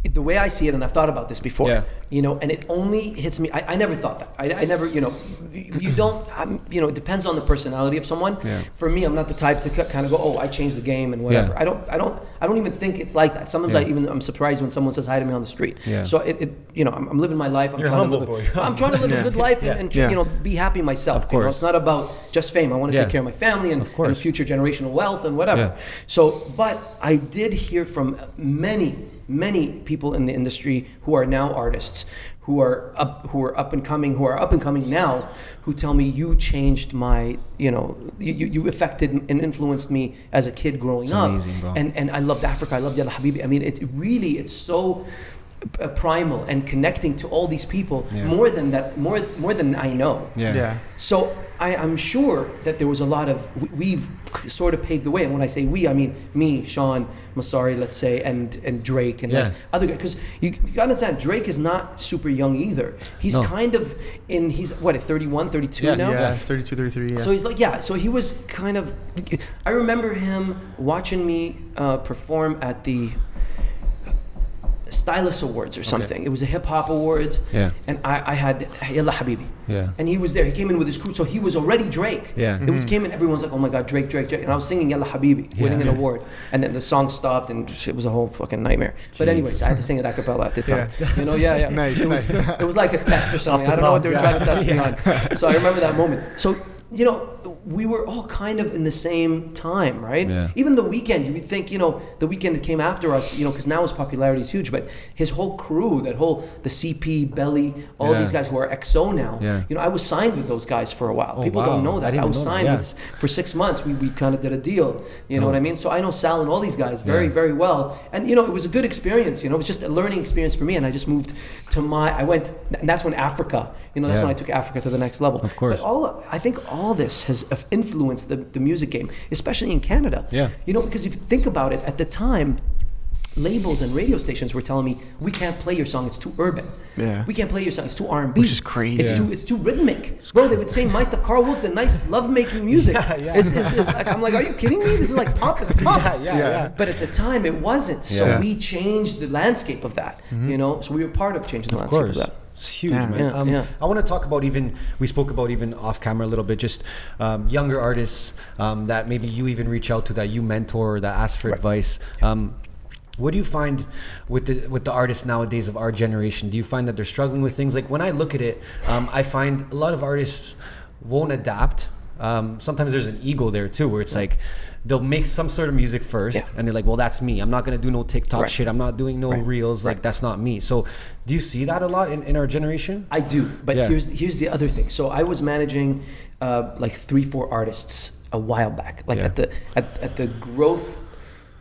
The way I see it, and I've thought about this before, you know, and it only hits me. I never thought that. I never, you know, you don't, you know, it depends on the personality of someone. For me, I'm not the type to kind of go, oh, I changed the game and whatever. I don't even think it's like that. Sometimes I'm surprised when someone says hi to me on the street. So it you know, I'm living my life. I'm trying to live a good life and you know, be happy myself. Of course. You know, it's not about just fame. I want to take care of my family and future generational wealth and whatever. So, but I did hear from many many people in the industry who are now artists, who are up and coming now, who tell me you changed my, you affected and influenced me as a kid growing up. Amazing, bro. And I loved Africa. I loved Yalla Habibi. I mean, it's so primal and connecting to all these people more than I know. Yeah. So I'm sure that there was a lot of, we've sort of paved the way. And when I say we, I mean me, Sean, Masari, let's say, and Drake and like other guys. Because you gotta understand, Drake is not super young either. He's kind of he's what, 31, 32 now? Yeah, 32, 33, yeah. So he's like, so he was kind of, I remember him watching me perform at the Stylus Awards or something. It was a hip hop awards. Yeah. And I had Yalla Habibi. Yeah. And he was there. He came in with his crew, so he was already Drake. Yeah. It came in, everyone's like, oh my God, Drake. And I was singing Yalla Habibi, winning an award. And then the song stopped and it was a whole fucking nightmare. But anyways, I had to sing it a cappella at the time. Yeah. Nice. It was like a test or something. I don't know what they were trying to test me on. So I remember that moment. So, we were all kind of in the same time, right? Yeah. Even The Weeknd, you would think, The Weeknd came after us, because now his popularity is huge, but his whole crew, the CP, Belly, all these guys who are XO now, I was signed with those guys for a while. People don't know that. I was signed for 6 months. We kind of did a deal, you know what I mean? So I know Sal and all these guys very, very well. And, it was a good experience, it was just a learning experience for me. And I just moved to and that's when Africa, that's when I took Africa to the next level. Of course. But I think all this has influenced the music game, especially in Canada. Yeah. Because if you think about it, at the time, labels and radio stations were telling me, we can't play your song, it's too urban. Yeah. We can't play your song, it's too R&B. Which is crazy. It's too rhythmic. Bro, they would say my stuff, Karl Wolf, the nice love-making music. It's like, I'm like, are you kidding me? This is like pop, it's pop. But at the time, it wasn't. So we changed the landscape of that, So we were part of changing the landscape of that. It's huge, man. I want to talk about we spoke about even off camera a little bit, just younger artists that maybe you even reach out to, that you mentor, that ask for advice. What do you find with the artists nowadays of our generation? Do you find that they're struggling with things? Like when I look at it, I find a lot of artists won't adapt. Sometimes there's an ego there too, where it's like, they'll make some sort of music first and they're like, well, that's me. I'm not going to do no TikTok shit. I'm not doing no reels. Like, that's not me. So do you see that a lot in our generation? I do. But here's the other thing. So I was managing like 3-4 artists a while back. Like at the growth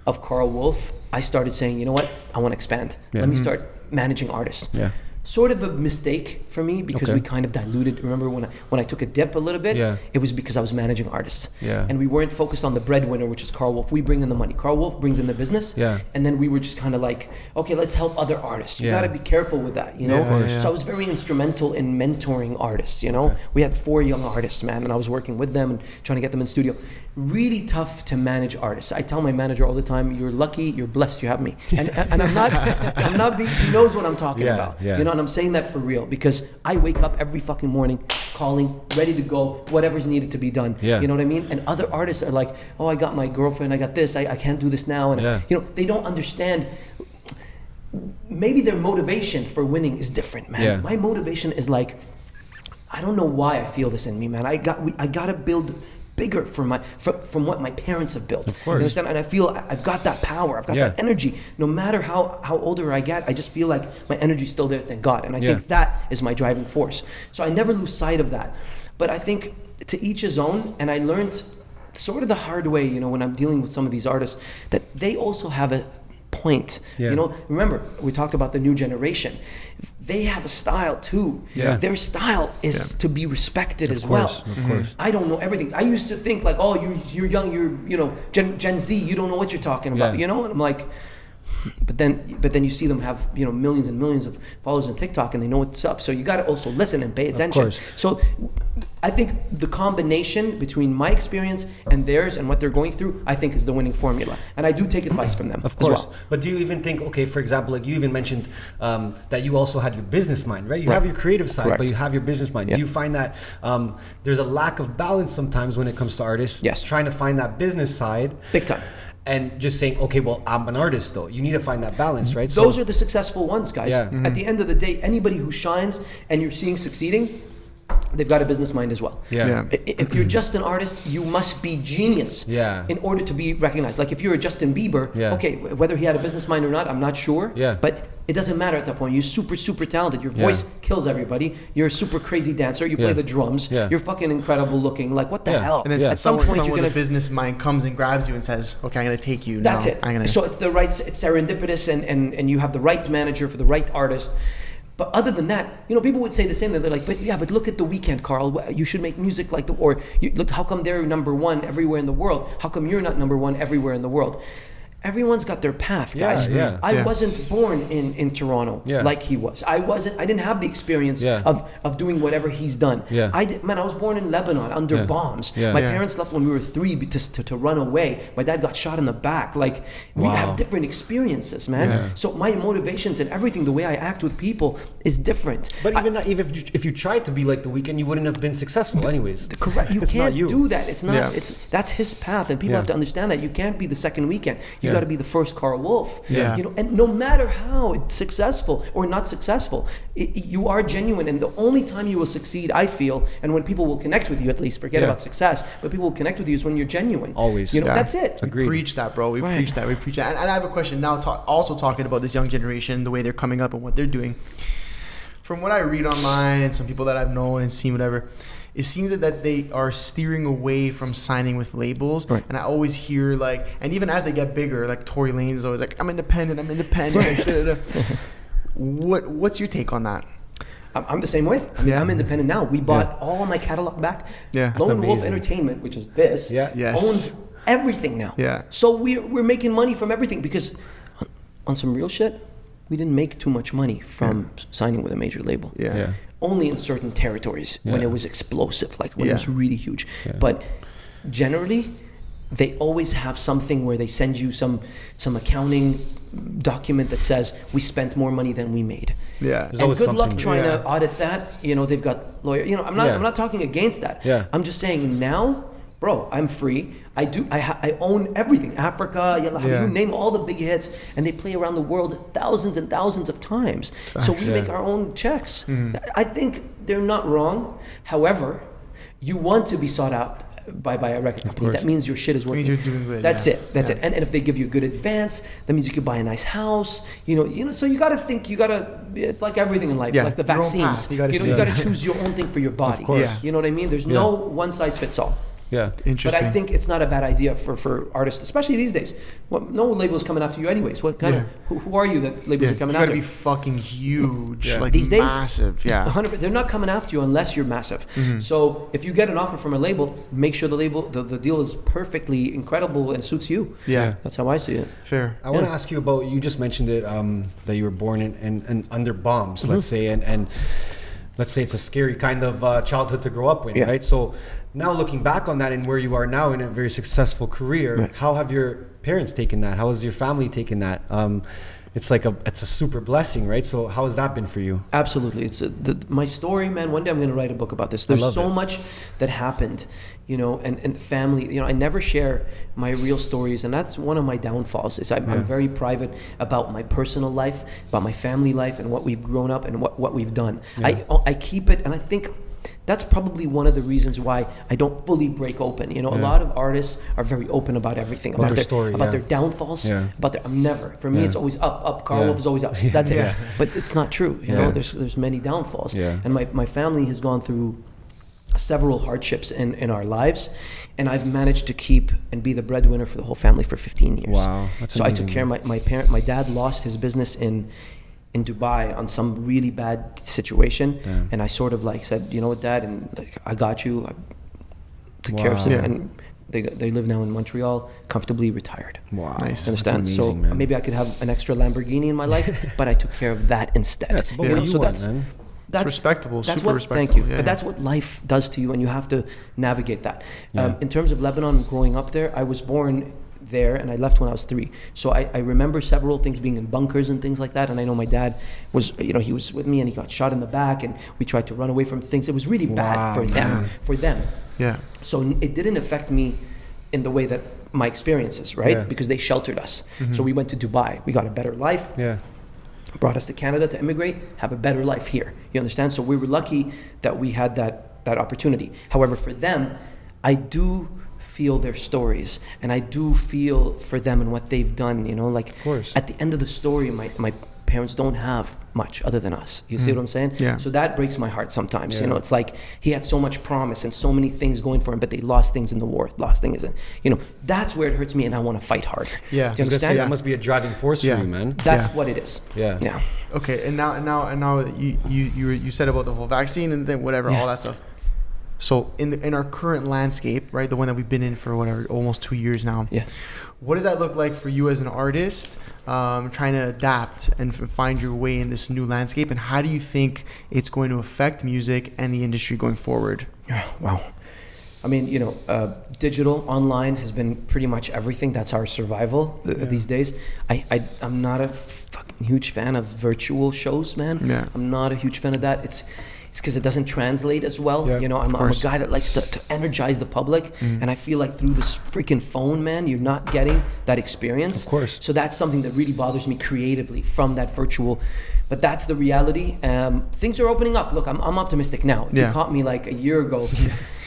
of Karl Wolf, I started saying, you know what? I want to expand. Let me start managing artists. Yeah. Sort of a mistake for me because we kind of diluted. Remember when I took a dip a little bit? It was because I was managing artists. And we weren't focused on the breadwinner, which is Karl Wolf. We bring in the money. Karl Wolf brings in the business. And then we were just kind of like, okay, let's help other artists. You got to be careful with that, So I was very instrumental in mentoring artists, We had 4 young artists, man, and I was working with them and trying to get them in studio. Really tough to manage artists. I tell my manager all the time, you're lucky, you're blessed you have me. And I'm not being, he knows what I'm talking about. And I'm saying that for real because I wake up every fucking morning calling, ready to go, whatever's needed to be done. You know what I mean? And other artists are like, oh, I got my girlfriend, I got this, I can't do this now. And they don't understand. Maybe their motivation for winning is different, man. My motivation is like, I don't know why I feel this in me, man. I gotta build bigger from what my parents have built. Of course. You understand? And I feel I've got that power. I've got that energy. No matter how older I get, I just feel like my energy's still there, thank God. And I think that is my driving force. So I never lose sight of that. But I think to each his own, and I learned sort of the hard way, when I'm dealing with some of these artists, that they also have a point. Remember, we talked about the new generation. They have a style too. Their style is to be respected as well. Of course. I don't know everything. I used to think like, oh, you're young, you're Gen Z, you don't know what you're talking about, And I'm like, but then you see them have millions and millions of followers on TikTok and they know what's up. So you got to also listen and pay attention. So I think the combination between my experience and theirs and what they're going through, I think is the winning formula. And I do take advice from them of course. as well. But do you even think, okay, for example, like you even mentioned that you also had your business mind, right? You have your creative side, but you have your business mind. Do you find that there's a lack of balance sometimes when it comes to artists? Trying to find that business side. Big time. And just saying, okay, well, I'm an artist though. You need to find that balance, right? Those are the successful ones, guys. At the end of the day, anybody who shines and you're seeing succeeding, they've got a business mind as well. Yeah. If you're just an artist, you must be genius in order to be recognized. Like if you're a Justin Bieber, okay, whether he had a business mind or not, I'm not sure. But it doesn't matter at that point. You're super, super talented. Your voice kills everybody. You're a super crazy dancer. You play the drums. You're fucking incredible looking. Like what the hell? And then at some point, someone with a business mind comes and grabs you and says, "Okay, I'm gonna take you." That's now. it. So it's the right, it's serendipitous, and you have the right manager for the right artist. But other than that, people would say the same thing. They're like, but look at The Weeknd, Karl. You should make music like look, how come they're number one everywhere in the world? How come you're not number one everywhere in the world? Everyone's got their path, guys. I wasn't born in Toronto like he was. I didn't have the experience of doing whatever he's done. I was born in Lebanon under bombs. My parents left when we were 3 to run away. My dad got shot in the back. Like we have different experiences, man. So my motivations and everything, the way I act with people is different. But even if you tried to be like The Weeknd, you wouldn't have been successful anyways. Correct. You can't do that. It's not. That's his path, and people have to understand that you can't be the second Weeknd. You got to be the first Karl Wolf. And no matter how it's successful or not successful, you are genuine, and the only time you will succeed, I feel, and when people will connect with you, at least forget about success, but people will connect with you is when you're genuine. Always. That's it. Agreed. We preach that, bro. We preach that. And I have a question now. Also talking about this young generation, the way they're coming up and what they're doing. From what I read online and some people that I've known and seen, whatever. It seems that they are steering away from signing with labels. And I always hear and even as they get bigger, like Tory Lanez is always like, I'm independent. Like, what's your take on that? I'm the same way. I'm independent now. We bought all my catalog back. Lone Wolf Entertainment, which is this, owns everything now. So we're making money from everything because on some real shit, we didn't make too much money from signing with a major label. Only in certain territories when it was explosive, like when it was really huge. But generally, they always have something where they send you some accounting document that says we spent more money than we made. And good luck trying to audit that. They've got lawyers. I'm not talking against that. I'm just saying now, bro, I'm free. I own everything. Africa, you name all the big hits, and they play around the world thousands and thousands of times. Facts, so we make our own checks. I think they're not wrong. However, you want to be sought out by a record company. That means your shit is working. Means you're doing good. That's it. That's it. And if they give you a good advance, that means you could buy a nice house. So you got to think. It's like everything in life, like the vaccines. You got to choose your own thing for your body. You know what I mean? There's no one size fits all. Interesting. But I think it's not a bad idea for artists, especially these days. No label is coming after you anyways. What kind of who are you that labels are coming after? You gotta be fucking huge, like these days, massive. 100%. They're not coming after you unless you're massive. So if you get an offer from a label, make sure the deal is perfectly incredible and suits you. That's how I see it. Fair. I want to ask you about. You just mentioned it that you were born in under bombs, let's say, and let's say it's a scary kind of childhood to grow up with, right? So. Now looking back on that and where you are now in a very successful career, how have your parents taken that? How has your family taken that? It's a super blessing, right? So how has that been for you? Absolutely. It's my story, man. One day I'm going to write a book about this. There's so much that happened, and family. I never share my real stories, and that's one of my downfalls. I'm very private about my personal life, about my family life, and what we've grown up and what we've done. I keep it, and I think. That's probably one of the reasons why I don't fully break open. A lot of artists are very open about everything, about their story, about their downfalls. I'm never. For me, it's always up. Karl Wolf is always up. That's it. But it's not true. There's many downfalls. And my family has gone through several hardships in our lives, and I've managed to keep and be the breadwinner for the whole family for 15 years. Wow, that's so amazing. I took care of my parent. My dad lost his business in Dubai on some really bad situation. And I sort of said, you know what, Dad, and I got you. I took care of it, and they live now in Montreal, comfortably retired. Wow, nice. Understand? Amazing, so man. Maybe I could have an extra Lamborghini in my life, but I took care of that instead. That's what you want, man. That's respectable. That's super respectable. Thank you. But that's what life does to you, and you have to navigate that. In terms of Lebanon, growing up there, I was born there, and I left when I was 3. So I remember several things being in bunkers and things like that. And I know my dad was, he was with me, and he got shot in the back, and we tried to run away from things. It was really bad for them. So it didn't affect me in the way that my experiences, right? Because they sheltered us. So we went to Dubai. We got a better life. Brought us to Canada to immigrate, have a better life here. You understand? So we were lucky that we had that that opportunity. However, for them, I do feel their stories, and I do feel for them and what they've done. You know, like of course. at the end of the story, my parents don't have much other than us. You see what I'm saying? Yeah. So that breaks my heart sometimes. Yeah. You know, it's like he had so much promise and so many things going for him, but they lost things in the war, lost things in, you know, that's where it hurts me, and I want to fight harder. Yeah. Do you I was gonna say, understand? that must be a driving force Yeah. for you, man. That's Yeah. what it is. Yeah. Yeah. Okay, and now you said about the whole vaccine and then whatever, all that stuff. So in our current landscape, right, the one that we've been in for whatever, almost 2 years now. Yeah. What does that look like for you as an artist, trying to adapt and find your way in this new landscape? And how do you think it's going to affect music and the industry going forward? Wow. I mean, you know, digital, online has been pretty much everything. That's our survival these days. I'm not a fucking huge fan of virtual shows, man. Yeah. I'm not a huge fan of that. It's because it doesn't translate as well. Yeah, you know, I'm a guy that likes to energize the public, and I feel like through this freaking phone, man, you're not getting that experience. Of course. So that's something that really bothers me creatively from that virtual. But that's the reality. Things are opening up. Look, I'm optimistic now. If you caught me like a year ago,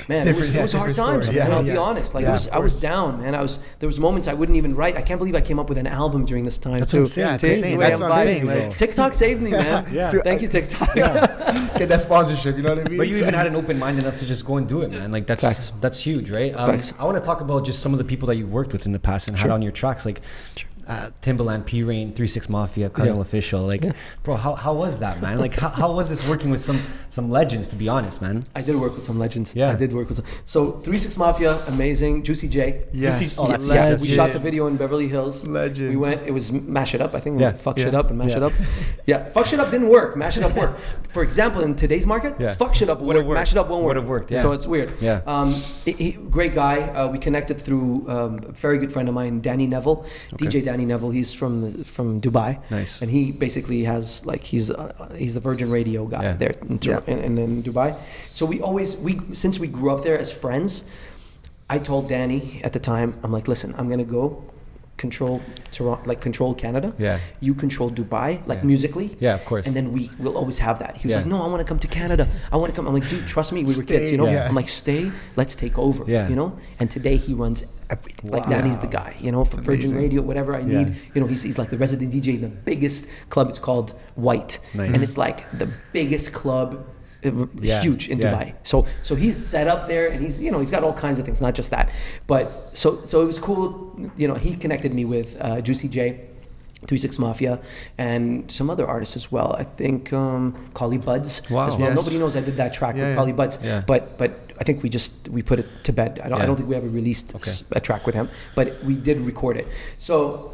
man, it was hard different times. story. And Yeah, I'll be yeah. honest. Like Yeah, I was down, man. There was moments I wouldn't even write. I can't believe I came up with an album during this time That's too. what I'm saying. Yeah, it's Too. insane. That's That's what what I'm I'm saying. vibes. Like, TikTok saved me, man. Yeah. Thank you, TikTok. get that sponsorship, you know what I mean? But you even had an open mind enough to just go and do it, man. Like Facts. that's huge, right? Facts. I want to talk about just some of the people that you worked with in the past and had on your tracks, like Timbaland, P Rain, 36 Mafia, Cardinal Official. Like, bro, how was that, man? Like, how was this working with some legends? To be honest, man. I did work with some legends. Yeah. I did work with some. So 36 Mafia, amazing. Juicy J. Yes. Juicy- oh, that's- Yeah, we legend. shot the video in Beverly Hills. Legend. We went, it was Mash It Up, I think. Yeah. Fuck Yeah. Shit Up and Mash Yeah. It Up. Yeah, Fuck Shit Up didn't work. Mash It Up worked. For example, in today's market, Yeah. Fuck Shit Up would Would've work. Mash It Up won't work. Would've worked, yeah. So it's weird. Yeah. Great guy. We connected through a very good friend of mine, Danny Neville. DJ Danny Neville. He's from Dubai. Nice. And he basically has like he's the Virgin Radio guy Yeah. there in Dubai. So since we grew up there as friends, I told Danny at the time, I'm like, listen, I'm gonna go control Toronto, like control Canada. Yeah. You control Dubai, like Yeah. musically. Yeah, of course. And then we will always have that. He was Yeah. like, no, I want to come to Canada. I want to come. I'm like, dude, trust me, we were Stay, kids, you know. yeah. I'm like, stay, let's take over, Yeah. you know. And today he runs everything. Like Wow. Danny's the guy, you know, for Virgin amazing. Radio, whatever I Yeah. need. You know, he's like the resident DJ in the biggest club. It's called White, Nice. and it's like the biggest club. Yeah. Huge in Yeah. Dubai. So he's set up there, and he's got all kinds of things, not just that. But so it was cool. You know, he connected me with Juicy J, 36 Mafia, and some other artists as well. I think Carly Buds Wow. as well. Yes. Nobody knows I did that track Yeah, with yeah. Carly Buds, Yeah. but I think we put it to bed. I don't think we ever released Okay. a track with him, but we did record it. So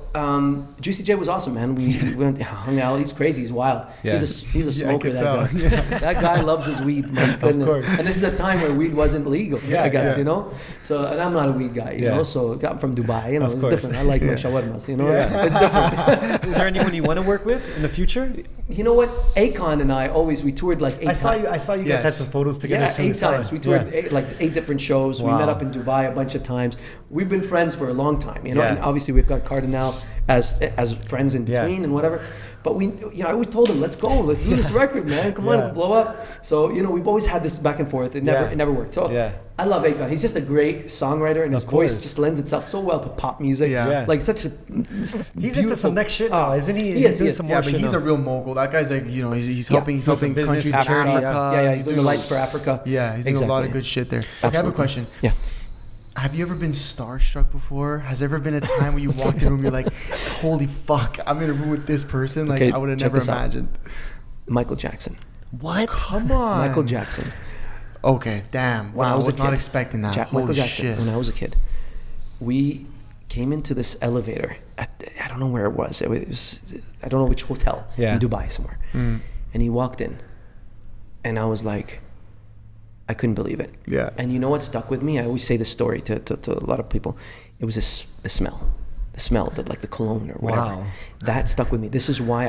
Juicy J was awesome, man. We went hung out. He's crazy. He's wild. Yeah. He's a Yeah, I smoker. could that tell. guy. Yeah. That guy loves his weed. My goodness. course. And this is a time where weed wasn't legal. Yeah, I guess yeah. you know. So and I'm not a weed guy, you Yeah. know. So I'm from Dubai. You know, Of it's course. different. I like my Yeah. shawarmas. You know, Yeah. it's different. Is there anyone you want to work with in the future? You know what? Akon and I we toured like 8 I saw times. you guys Yes. had some photos together Yeah, too. 8 times. We toured Yeah. eight different shows. We Wow. met up in Dubai a bunch of times. We've been friends for a long time, you know. Yeah. And obviously we've got Cardinal as friends in Yeah. between and whatever. But I always told him, let's go, let's do this record, man. Come on, Yeah. it'll blow up. So we've always had this back and forth. It never worked. So Yeah. I love Akon. He's just a great songwriter, and his Of voice course. just lends itself so well to pop music. Yeah. Yeah. Like such a. He's into some next shit now, isn't he? He is. doing some Yeah, more but shit he's now. a real mogul. That guy's like, he's Yeah. helping Doing some business countries in charity, Africa. Yeah, he's doing the doing- lights for Africa. Yeah, he's doing a lot of good shit there. Okay, I have a Absolutely. question. Yeah. Have you ever been starstruck before? Has there ever been a time where you walked in a room, you're like, holy fuck, I'm in a room with this person? Like, Okay, I would have check never this out. imagined. Michael Jackson. What? Come on. Michael Jackson. Okay, damn. When Wow, I was a not kid. expecting that. Michael Holy Jackson. shit. When I was a kid, we came into this elevator I don't know where it was. It was I don't know which hotel Yeah. in Dubai somewhere. Mm. And he walked in, and I was like, I couldn't believe it. Yeah. And you know what stuck with me? I always say this story to a lot of people. It was the smell. the smell, like the cologne or whatever. Wow. That stuck with me. This is why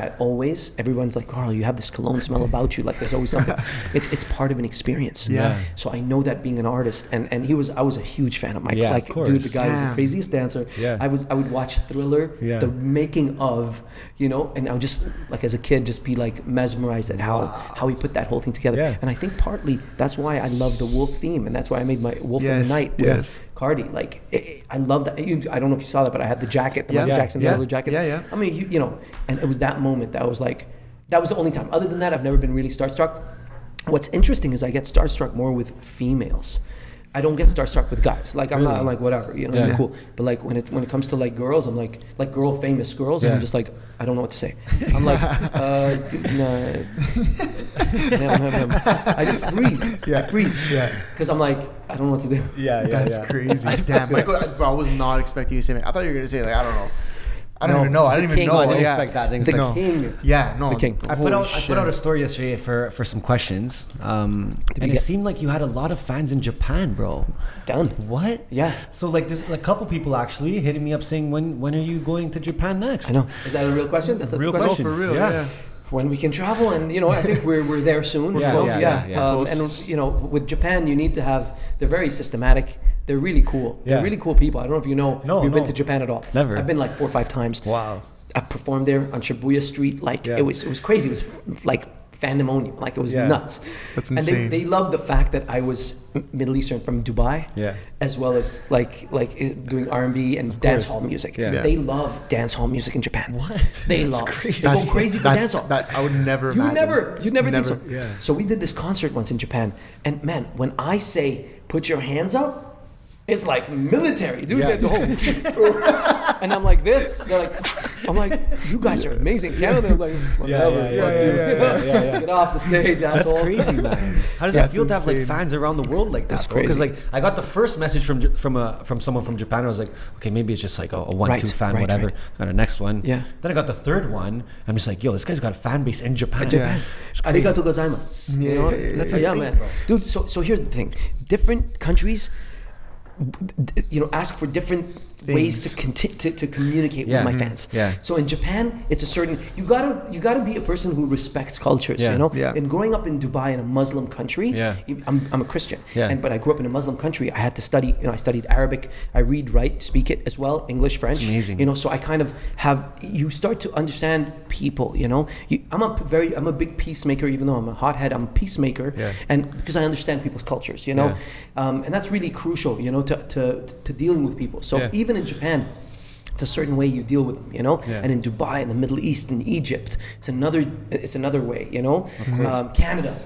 everyone's like, Karl, you have this cologne smell about you. Like there's always something. It's part of an experience. Yeah. So I know that being an artist, and I was a huge fan of Michael. Yeah, like, of course. dude, the guy was the craziest dancer. Yeah. I would watch Thriller, the making of, and I would just, like as a kid, just be like mesmerized at how he put that whole thing together. Yeah. And I think partly that's why I love the Wolf theme, and that's why I made my Wolf in the Night with Cardi. Like I love that. I don't know if you saw that, but I had the jacket, the Michael Jackson Thriller jacket. Yeah. I mean, and it was that moment that was like, that was the only time. Other than that, I've never been really starstruck. What's interesting is I get starstruck more with females. I don't get starstruck with guys. Like I'm not like whatever, cool. But like when it comes to like girls, I'm like famous girls, I'm just like, I don't know what to say. I'm like, no. I just freeze. I freeze. Because I'm like, I don't know what to do. That's crazy. Damn, Michael, I was not expecting you to say that. I thought you were gonna say like, I don't know. I don't even know. I didn't even know. I didn't expect that. The king. Yeah, no. The king. I put out a story yesterday for some questions, and it seemed like you had a lot of fans in Japan, bro. Done. What? Yeah. So like there's a couple people actually hitting me up saying when are you going to Japan next? I know. Is that a real question? That's real the question. question. For real. Yeah. When we can travel, and I think we're there soon. We're close. Close. And with Japan, you need to have. They're very systematic. They're really cool. Yeah. They're really cool people. I don't know if you know. No, you've been to Japan at all. Never. I've been like 4 or 5 times. Wow. I performed there on Shibuya Street. Like it was crazy. It was like fandemonium. Like it was nuts. That's insane. And they loved the fact that I was Middle Eastern from Dubai. Yeah. As well as like doing R&B and dance hall music. Yeah. They love dance hall music in Japan. What? They That's love. crazy. They go crazy for dance hall. That I would never You'd imagine. never think so. Yeah. So we did this concert once in Japan, and man, when I say put your hands up, it's like military, dude. Yeah. The whole, and I'm like this. They're like, I'm like, you guys are amazing. Canada, they're like, whatever. Yeah. Get off the stage, asshole. That's crazy, man. How does it feel to have like insane. fans around the world like that? That's Because crazy. like I got the first message from someone from Japan. I was like, okay, maybe it's just like a 1-2 fan, whatever. Got a next one. Yeah. Then I got the third one. I'm just like, yo, this guy's got a fan base in Japan. It's crazy. Arigato gozaimasu. Yeah. That's Yeah, insane, man. bro. Dude, so here's the thing. Different countries, ask for different ways to communicate with my fans. Yeah. So in Japan, it's a certain you gotta be a person who respects cultures. Yeah. And growing up in Dubai in a Muslim country, I'm a Christian. Yeah. But I grew up in a Muslim country. I had to study. I studied Arabic. I read, write, speak it as well. English, French. That's amazing. So I kind of have. You start to understand people. I'm a big peacemaker. Even though I'm a hothead, I'm a peacemaker. Yeah. And because I understand people's cultures. And that's really crucial. To dealing with people. So even in Japan, it's a certain way you deal with them, And in Dubai, in the Middle East, in Egypt, it's another way, Canada,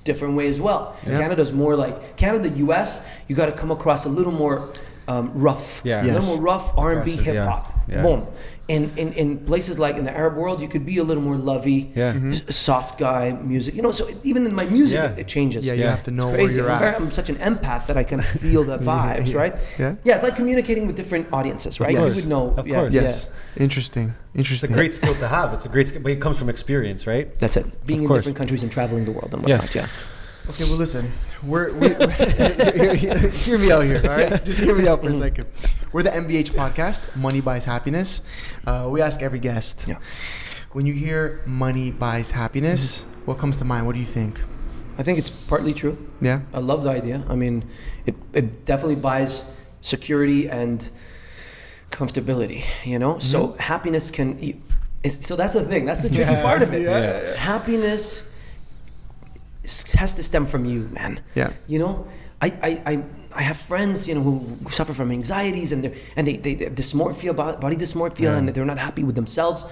different way as well. Yeah. Canada's more like Canada, US. You got to come across a little more rough, Yeah. a little more rough R&B, Aggressive, hip hop. yeah. Boom. In places like in the Arab world, you could be a little more lovey, soft guy music. So even in my music, it changes. Yeah, you have to know It's where crazy. you're at. I'm such an empath that I can feel the vibes, right? Yeah. Yeah, it's like communicating with different audiences, right? course. You would know. Of yeah, course. Yes. Interesting. It's a great skill to have. It's a great skill, but it comes from experience, right? That's it. Being in course. different countries and traveling the world and whatnot. Yeah. Okay, well, listen, hear me out here, all right? Just hear me out for a second. We're the MBH podcast, Money Buys Happiness. We ask every guest, when you hear money buys happiness, what comes to mind? What do you think? I think it's partly true. Yeah? I love the idea. I mean, it definitely buys security and comfortability, So happiness can... So that's the thing. That's the tricky part of it. Yeah. Happiness has to stem from you, man. Yeah. I have friends, who suffer from anxieties and they dysmorphia, body dysmorphia, and they're not happy with themselves.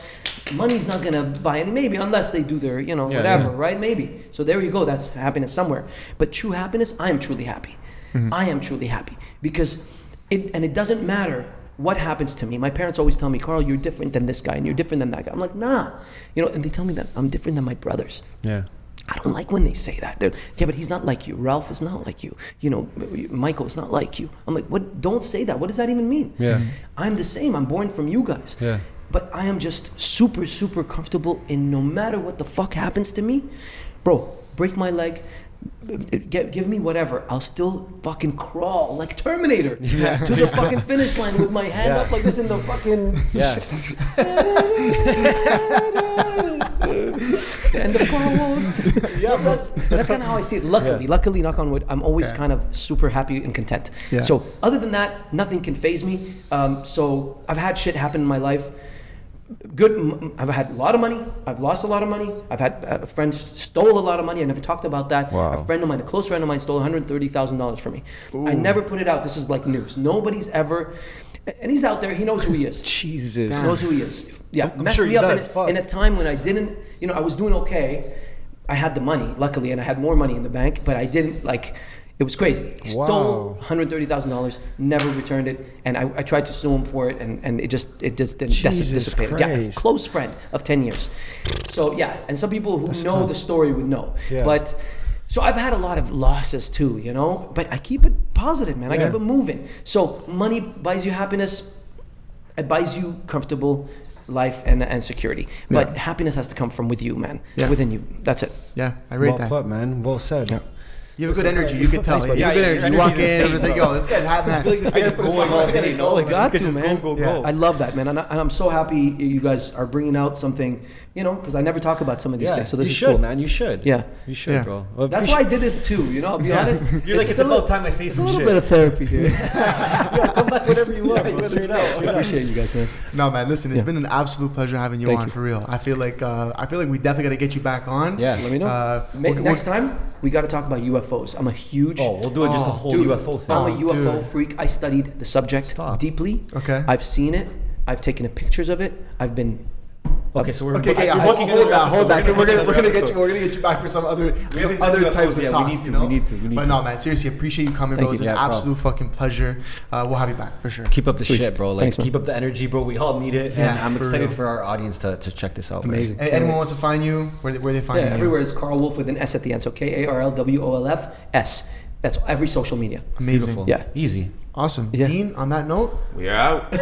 Money's not gonna buy any, maybe unless they do their, whatever, right? Maybe. So there you go. That's happiness somewhere. But true happiness, I am truly happy. I am truly happy because it doesn't matter what happens to me. My parents always tell me, Karl, you're different than this guy and you're different than that guy. I'm like, nah, and they tell me that I'm different than my brothers. Yeah. I don't like when they say that. They're, but he's not like you. Ralph is not like you. Michael is not like you. I'm like, what? Don't say that. What does that even mean? Yeah. I'm the same. I'm born from you guys. Yeah. But I am just super, super comfortable in no matter what the fuck happens to me. Bro, break my leg, give me whatever. I'll still fucking crawl like Terminator to the fucking finish line with my hand up like this in the fucking end of Karl Wolf. Yeah, that's kind of how I see it. Luckily, knock on wood, I'm always kind of super happy and content. Yeah. So other than that, nothing can faze me. So I've had shit happen in my life. Good. I've had a lot of money. I've lost a lot of money. I've had friends stole a lot of money. I never talked about that. Wow. A friend of mine, a close friend of mine, stole $130,000 from me. Ooh. I never put it out. This is like news. Nobody's ever, and he's out there. He knows who he is. Jesus. He knows who he is. Yeah, I'm messed sure me he up does. in a time when I didn't. I was doing okay. I had the money, luckily, and I had more money in the bank, but I didn't like. It was crazy. He stole $130,000, never returned it, and I tried to sue him for it, and it just dissipated. Yeah, close friend of 10 years. So yeah, and some people who know the story would know. Yeah. But so I've had a lot of losses too, but I keep it positive, man. I keep it moving. So money buys you happiness. It buys you comfortable life and security. But happiness has to come from with you, man. Yeah. Within you. That's it. Yeah, I rate that. Well put, man. Well said. Yeah. You have a good energy. You can tell. Thanks, you have good energy. You walk in and it's like, yo, this guy's hot, man. I feel like this guy's going all day. Like got to, man. Go. I love that, man. And I'm so happy you guys are bringing out something, because I never talk about some of these things. So this is cool. Man. You should. Yeah. You should, bro. Well, that's why I did this too, I'll be honest. You're like, it's about time I say some shit. It's a little bit of therapy here. Come back whenever you want. Straight up. I appreciate you guys, man. No, man, listen, it's been an absolute pleasure having you on, for real. I feel like we definitely got to get you back on. Yeah. Let me know. Next time, we got to talk about UFOs. I'm a huge... we'll do it just a whole UFO thing. I'm a UFO freak. I studied the subject deeply. Okay. I've seen it. I've taken pictures of it. I've been... Okay, so we're hold that. We're gonna get you back for some other types of talks. We need to. But no, man, seriously, appreciate you coming, bro. It was an absolute fucking pleasure. We'll have you back for sure. Keep up the shit, bro. Like, keep up the energy, bro. We all need it, and I'm excited for our audience to check this out. Amazing. Anyone wants to find you? Where they find you? Yeah, everywhere is Karl Wolf with an S at the end. So KarlWolf. That's every social media. Amazing. Beautiful. Yeah. Easy. Awesome. Yeah. Dean, on that note, We are out.